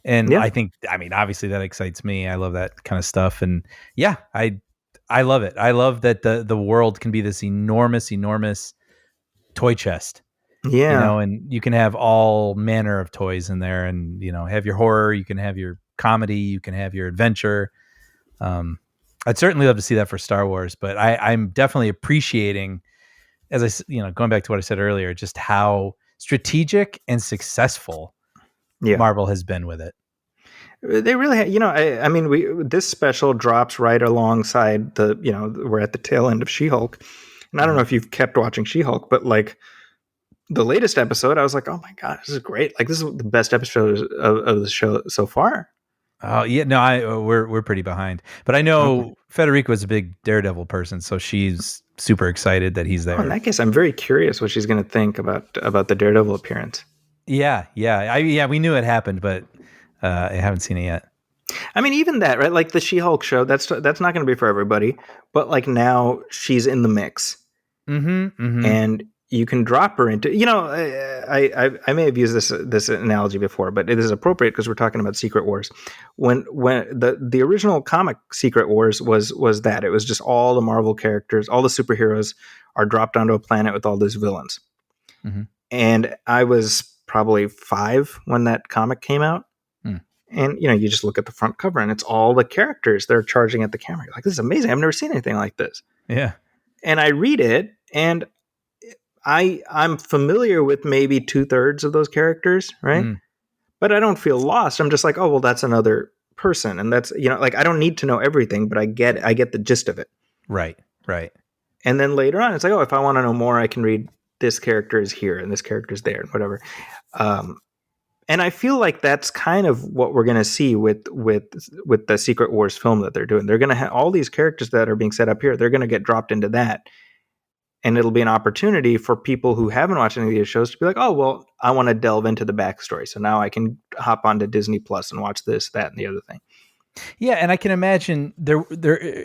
And I mean, obviously that excites me. I love that kind of stuff. And yeah, I love it. I love that the world can be this enormous toy chest. Yeah. And you can have all manner of toys in there, and, have your horror, you can have your comedy, you can have your adventure. I'd certainly love to see that for Star Wars, but I'm definitely appreciating, as I, going back to what I said earlier, just how strategic and successful Marvel has been with it. They really, I mean, this special drops right alongside we're at the tail end of She-Hulk, and I don't know if you've kept watching She-Hulk, but like the latest episode, I was like, oh my god, this is great! Like this is the best episode of the show so far. Oh yeah, no, we're pretty behind, but I Okay. know Federica was a big Daredevil person, so she's super excited that he's Oh, in there. that case, I'm very curious what she's going to think about the Daredevil appearance. Yeah, yeah, we knew it happened, but I haven't seen it yet. I mean, even that, right? Like the She-Hulk show, that's not going to be for everybody. But like now, she's in the mix, and you can drop her into. I may have used this analogy before, but it is appropriate because we're talking about Secret Wars. When the original comic Secret Wars was that it was just all the Marvel characters, all the superheroes are dropped onto a planet with all these villains. Mm-hmm. And I was probably 5 when that comic came out. And you just look at the front cover and it's all the characters that are charging at the camera. You're like, this is amazing. I've never seen anything like this. Yeah. And I read it and I'm familiar with maybe 2/3 of those characters, right? But I don't feel lost. I'm just like, oh well, that's another person. And that's like I don't need to know everything, but I get the gist of it. Right. And then later on, it's like, oh, if I want to know more, I can read this character is here and this character is there and whatever. And I feel like that's kind of what we're going to see with the Secret Wars film that they're doing. They're going to have all these characters that are being set up here. They're going to get dropped into that. And it'll be an opportunity for people who haven't watched any of these shows to be like, oh, well, I want to delve into the backstory. So now I can hop onto Disney Plus and watch this, that, and the other thing. Yeah, and I can imagine there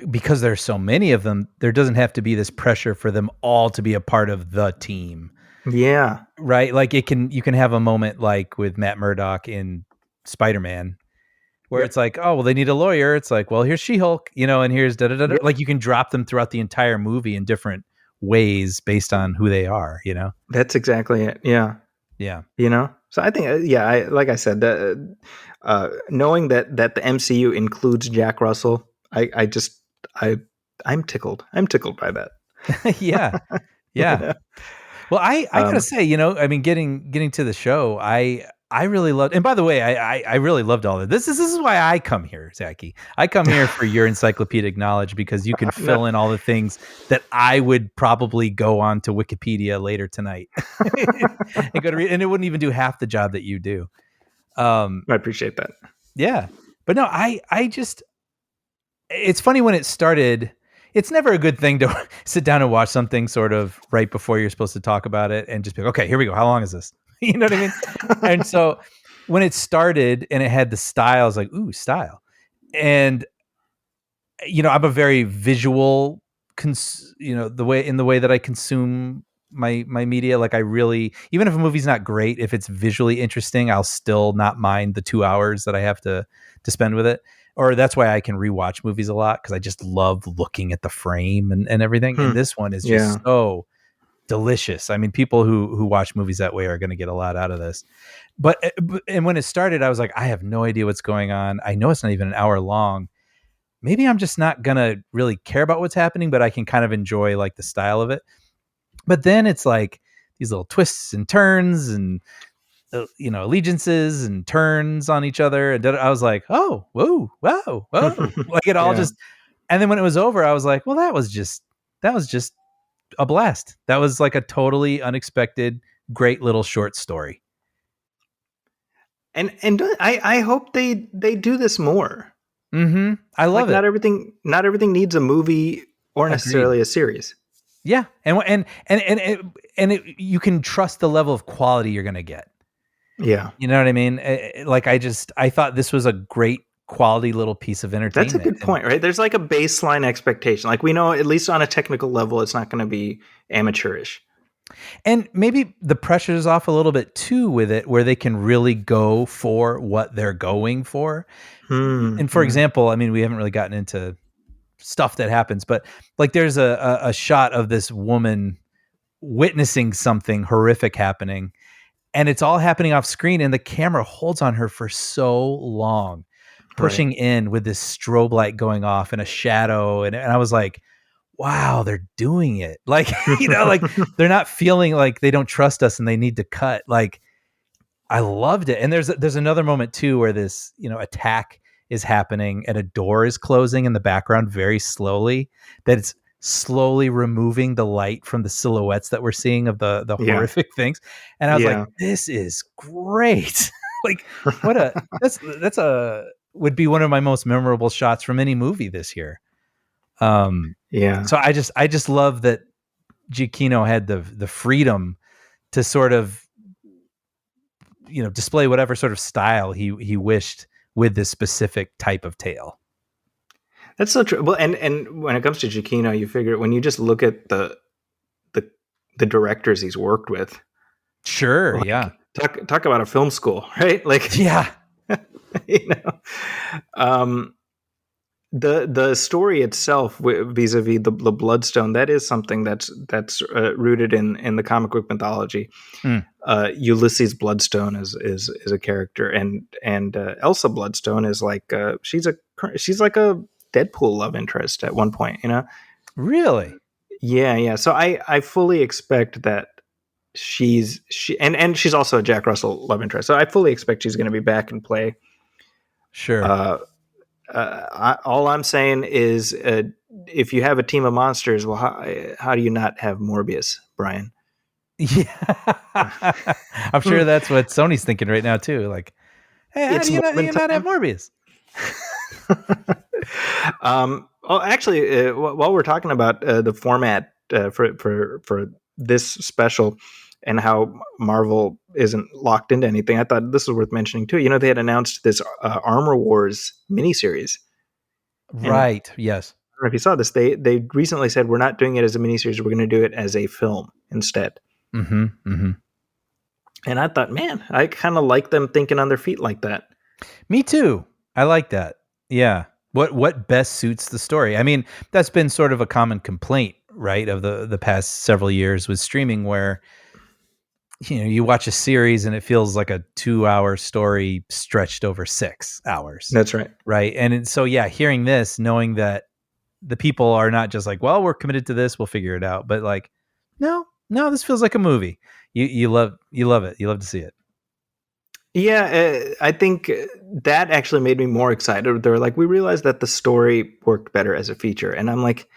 because there's so many of them, there doesn't have to be this pressure for them all to be a part of the team. Yeah. Right? Like you can have a moment like with Matt Murdock in Spider-Man where it's like, oh, well, they need a lawyer. It's like, well, here's She-Hulk, and here's da-da-da-da. Yep. Like you can drop them throughout the entire movie in different ways based on who they are, That's exactly it. Yeah. Yeah. So I think, like I said, knowing that the MCU includes Jack Russell, I'm tickled. I'm tickled by that. Yeah. Well, I gotta say, I mean, getting to the show, I really loved, and by the way, I really loved all of this. This is why I come here, Zaki. I come here for your encyclopedic knowledge because you can fill in all the things that I would probably go on to Wikipedia later tonight and go to read, and it wouldn't even do half the job that you do. I appreciate that. Yeah, but no, I just, it's funny when it started. It's never a good thing to sit down and watch something sort of right before you're supposed to talk about it and just be like, okay, here we go. How long is this? You know what I mean? And so when it started and it had the style, I was like, ooh, style. And, I'm a very visual, the way that I consume my media. Like I really, even if a movie's not great, if it's visually interesting, I'll still not mind the 2 hours that I have to spend with it. Or that's why I can rewatch movies a lot because I just love looking at the frame and everything. And this one is just so delicious. I mean, people who watch movies that way are going to get a lot out of this. But when it started, I was like, I have no idea what's going on. I know it's not even an hour long. Maybe I'm just not going to really care about what's happening, but I can kind of enjoy like the style of it. But then it's like these little twists and turns and allegiances and turns on each other. And I was like, oh, whoa. Like it all just, and then when it was over, I was like, well, that was just a blast. That was like a totally unexpected, great little short story. And I hope they do this more. Mm-hmm. I love it. Not everything needs a movie or necessarily a series. Yeah. And you can trust the level of quality you're going to get. Yeah. You know what I mean? Like I thought this was a great quality little piece of entertainment. That's a good point, right? There's like a baseline expectation. Like we know, at least on a technical level, it's not going to be amateurish. And maybe the pressure is off a little bit too with it, where they can really go for what they're going for. And for example, I mean, we haven't really gotten into stuff that happens, but like there's a shot of this woman witnessing something horrific happening. And it's all happening off screen, and the camera holds on her for so long, pushing in with this strobe light going off and a shadow. And I was like, wow, they're doing it. Like, like they're not feeling like they don't trust us and they need to cut. Like, I loved it. And there's another moment too, where this, attack is happening and a door is closing in the background very slowly, that it's slowly removing the light from the silhouettes that we're seeing of the horrific things. And I was like, this is great. Like what would be one of my most memorable shots from any movie this year. Yeah. So I just love that Giacchino had the freedom to sort of, display whatever sort of style he wished with this specific type of tale. That's so true. Well, and when it comes to Giacchino, you figure when you just look at the directors he's worked with. Sure. Like, yeah. Talk about a film school, right? Like, yeah. The story itself vis-a-vis the Bloodstone, that is something that's rooted in the comic book mythology. Ulysses Bloodstone is a character, and Elsa Bloodstone is like she's like a Deadpool love interest at one point. Really? Yeah. So I fully expect that she's she's also a Jack Russell love interest. So I fully expect she's going to be back and play. Sure. All I'm saying is, if you have a team of monsters, well, how do you not have Morbius, Brian? Yeah, I'm sure that's what Sony's thinking right now too. Like, hey, how do you not have Morbius? Well, actually, while we're talking about the format for this special and how Marvel isn't locked into anything, I thought this was worth mentioning too. They had announced this Armor Wars miniseries. Right. Yes. I don't know if you saw this. They recently said, we're not doing it as a miniseries. We're going to do it as a film instead. Mm-hmm. Mm-hmm. And I thought, man, I kind of like them thinking on their feet like that. Me too. I like that. Yeah. What best suits the story? I mean, that's been sort of a common complaint, right, of the past several years with streaming, where you watch a series and it feels like a 2-hour story stretched over 6 hours. That's right. Right. And so, yeah, hearing this, knowing that the people are not just like, well, we're committed to this, we'll figure it out. But like, no, this feels like a movie. You love it. You love to see it. Yeah, I think that actually made me more excited. They were like, we realized that the story worked better as a feature. And I'm like,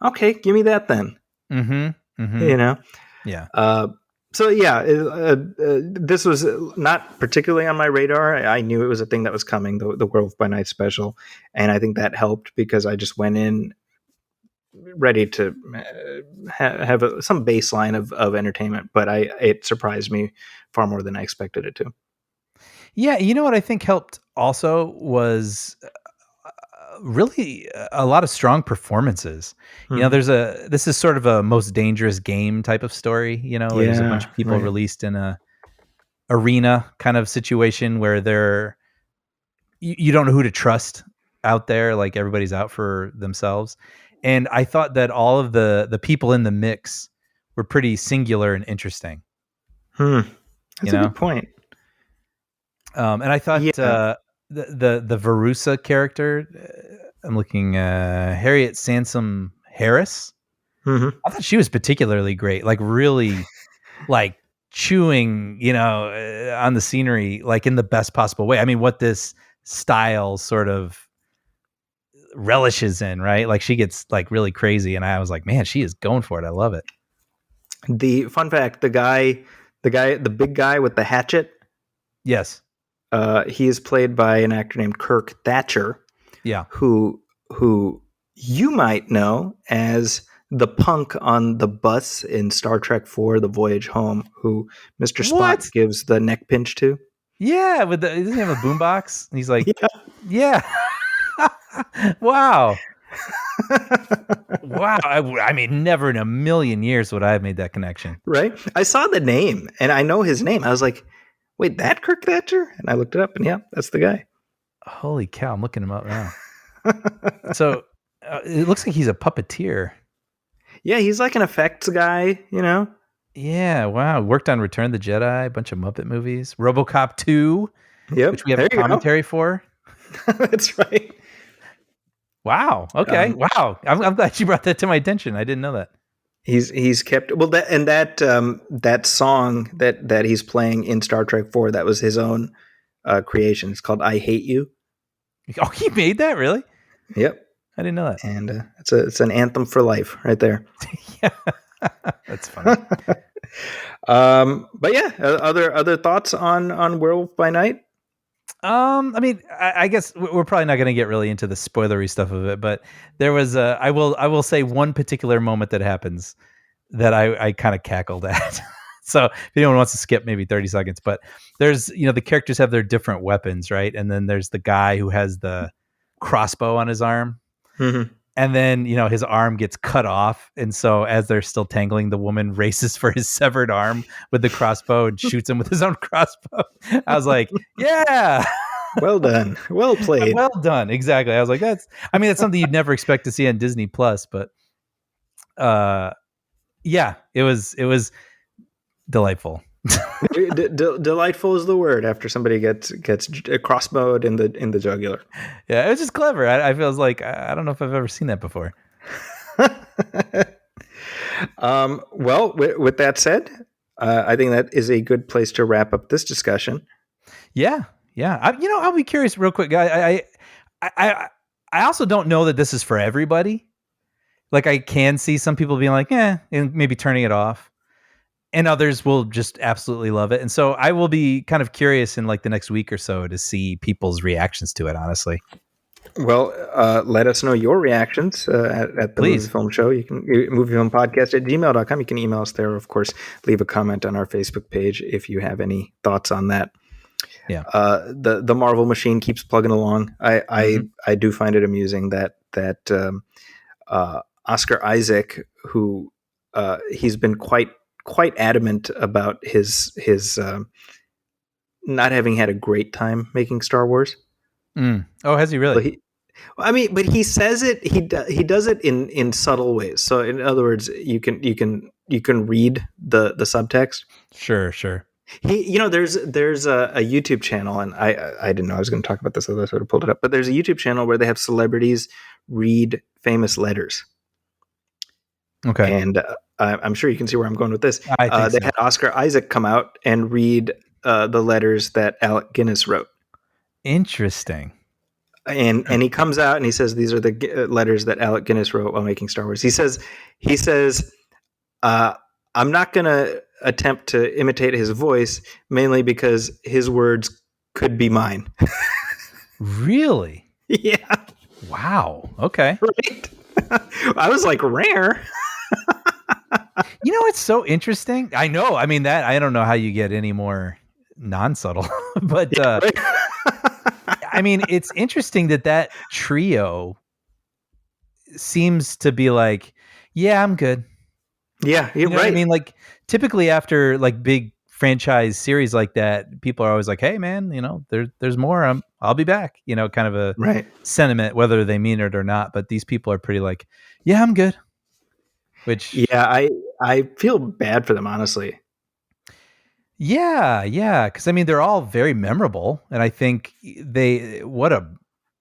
okay, give me that then. Mm-hmm. Mm-hmm. Yeah. So this was not particularly on my radar. I knew it was a thing that was coming, the Werewolf by Night special. And I think that helped because I just went in ready to have some baseline of entertainment. But it surprised me far more than I expected it to. Yeah, you know what I think helped also was really a lot of strong performances. This is sort of a Most Dangerous Game type of story, where there's a bunch of people released in a arena kind of situation where you don't know who to trust out there, like everybody's out for themselves. And I thought that all of the people in the mix were pretty singular and interesting. That's a good point. And I thought the Verussa character, I'm looking, Harriet Sansom Harris. Mm-hmm. I thought she was particularly great, like really like chewing, on the scenery, like in the best possible way. I mean, what this style sort of relishes in, right? Like she gets like really crazy. And I was like, man, she is going for it. I love it. The fun fact, the big guy with the hatchet. Yes. He is played by an actor named Kirk Thatcher. Yeah. Who you might know as the punk on the bus in Star Trek IV, The Voyage Home, who Mr. Spock gives the neck pinch to. Yeah, doesn't he have a boombox? He's like, yeah. Wow. Wow. I mean, never in a million years would I have made that connection. Right? I saw the name and I know his name. I was like, wait, that Kirk Thatcher? And I looked it up and yeah, that's the guy. Holy cow. I'm looking him up now. So it looks like he's a puppeteer. Yeah, he's like an effects guy, Yeah, wow. Worked on Return of the Jedi, a bunch of Muppet movies. RoboCop 2, which we have a commentary for. That's right. Wow. Okay. Wow. I'm glad you brought that to my attention. I didn't know that. He's kept that song that he's playing in Star Trek IV, that was his own creation. It's called "I Hate You." Oh, he made that, really? Yep, I didn't know that. And it's an anthem for life, right there. Yeah, that's funny. But yeah, other thoughts on Werewolf by Night? I mean, I guess we're probably not going to get really into the spoilery stuff of it, but there was I will say one particular moment that happens that I kind of cackled at. So if anyone wants to skip maybe 30 seconds, but there's, the characters have their different weapons, right? And then there's the guy who has the crossbow on his arm. Mm-hmm. And then, his arm gets cut off. And so as they're still tangling, the woman races for his severed arm with the crossbow and shoots him with his own crossbow. I was like, yeah. Well done. Well played. Well done. Exactly. I was like, that's something you'd never expect to see on Disney Plus, but yeah, it was delightful. Delightful is the word after somebody gets crossbowed in the jugular. Yeah, it was just clever. I feels like I don't know if I've ever seen that before. Well, with that said, I think that is a good place to wrap up this discussion. Yeah. I'll be curious real quick. I also don't know that this is for everybody. Like I can see some people being like, and maybe turning it off. And others will just absolutely love it. And so I will be kind of curious in like the next week or so to see people's reactions to it, honestly. Well, let us know your reactions at the Movie Film Show. You can moviefilmpodcast@gmail.com. You can email us there. Of course, leave a comment on our Facebook page if you have any thoughts on that. Yeah. The Marvel machine keeps plugging along. I do find it amusing that Oscar Isaac, who he's been quite adamant about his not having had a great time making Star Wars. Oh, has he really? But he says it. He does it in subtle ways. So in other words, you can read the subtext. Sure. He, there's a YouTube channel, and I didn't know I was going to talk about this, otherwise I would have pulled it up. But there's a YouTube channel where they have celebrities read famous letters. Okay. And I'm sure you can see where I'm going with this. They had Oscar Isaac come out and read the letters that Alec Guinness wrote. Interesting. And he comes out and he says these are the letters that Alec Guinness wrote while making Star Wars. He says, I'm not going to attempt to imitate his voice, mainly because his words could be mine. Really? Yeah. Wow. Okay. Right. I was like, rare. It's so interesting. I know. I mean, that I don't know how you get any more non-subtle, but right. I mean, it's interesting that trio seems to be like, yeah, I'm good. Yeah, you're right. I mean, like typically after like big franchise series like that, people are always like, hey man, there's more. I'll be back. Kind of a sentiment, whether they mean it or not. But these people are pretty like, yeah, I'm good. Which I feel bad for them, honestly. Yeah, because I mean they're all very memorable, and I think what a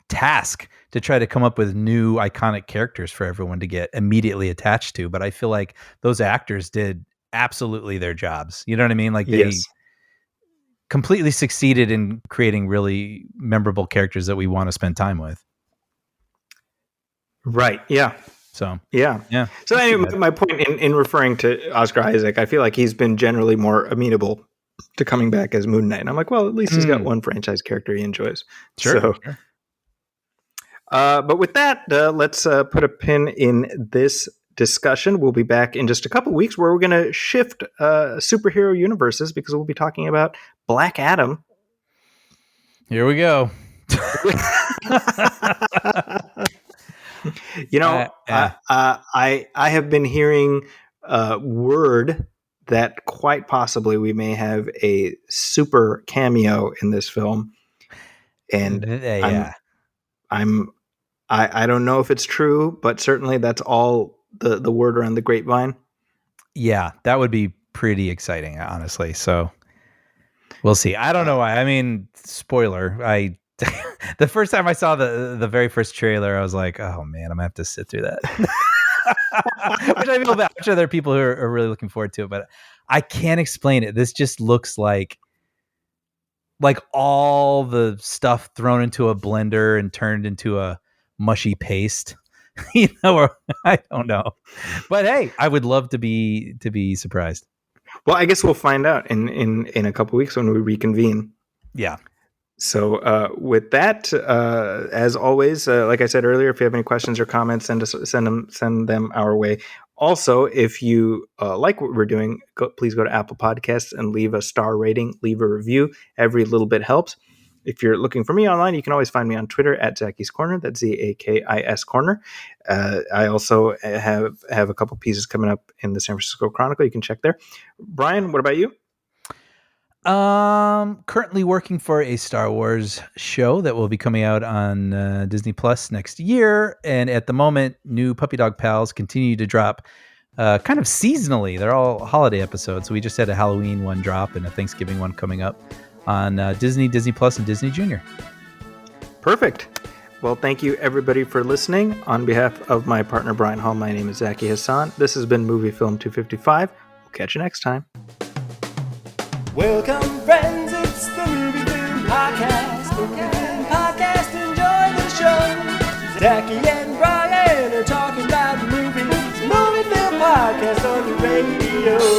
task to try to come up with new iconic characters for everyone to get immediately attached to. But I feel like those actors did absolutely their jobs. You know what I mean? Like they completely succeeded in creating really memorable characters that we want to spend time with. Right. Yeah. So yeah. So anyway, my point in referring to Oscar Isaac, I feel like he's been generally more amenable to coming back as Moon Knight. And I'm like, well, at least he's got one franchise character he enjoys. Sure. But with that, let's put a pin in this discussion. We'll be back in just a couple weeks where we're going to shift superhero universes because we'll be talking about Black Adam. Here we go. I have been hearing word that quite possibly we may have a super cameo in this film, and I don't know if it's true, but certainly that's all the word around the grapevine. Yeah, that would be pretty exciting, honestly. So we'll see. I don't know why. I mean, spoiler. The first time I saw the very first trailer, I was like, oh man, I'm gonna have to sit through that. Which I feel bad. I'm sure there are people who are really looking forward to it, but I can't explain it. This just looks like all the stuff thrown into a blender and turned into a mushy paste. Or I don't know. But hey, I would love to be surprised. Well, I guess we'll find out in a couple weeks when we reconvene. Yeah. So with that, as always, like I said earlier, if you have any questions or comments, send them our way. Also, if you like what we're doing, please go to Apple Podcasts and leave a star rating, leave a review. Every little bit helps. If you're looking for me online, you can always find me on Twitter at Zaki's Corner. That's Zakis Corner. I also have a couple pieces coming up in the San Francisco Chronicle. You can check there. Brian, what about you? Currently working for a Star Wars show that will be coming out on Disney Plus next year. And at the moment, new Puppy Dog Pals continue to drop kind of seasonally. They're all holiday episodes. So we just had a Halloween one drop and a Thanksgiving one coming up on Disney Plus, and Disney Junior. Perfect. Well, thank you everybody for listening. On behalf of my partner Brian Hall, my name is Zaki Hassan. This has been Movie Film 255. We'll catch you next time. Welcome, friends, it's the Movie Film Podcast. Podcast, enjoy the show. Zaki and Brian are talking about movies. Movie Film Podcast on the radio.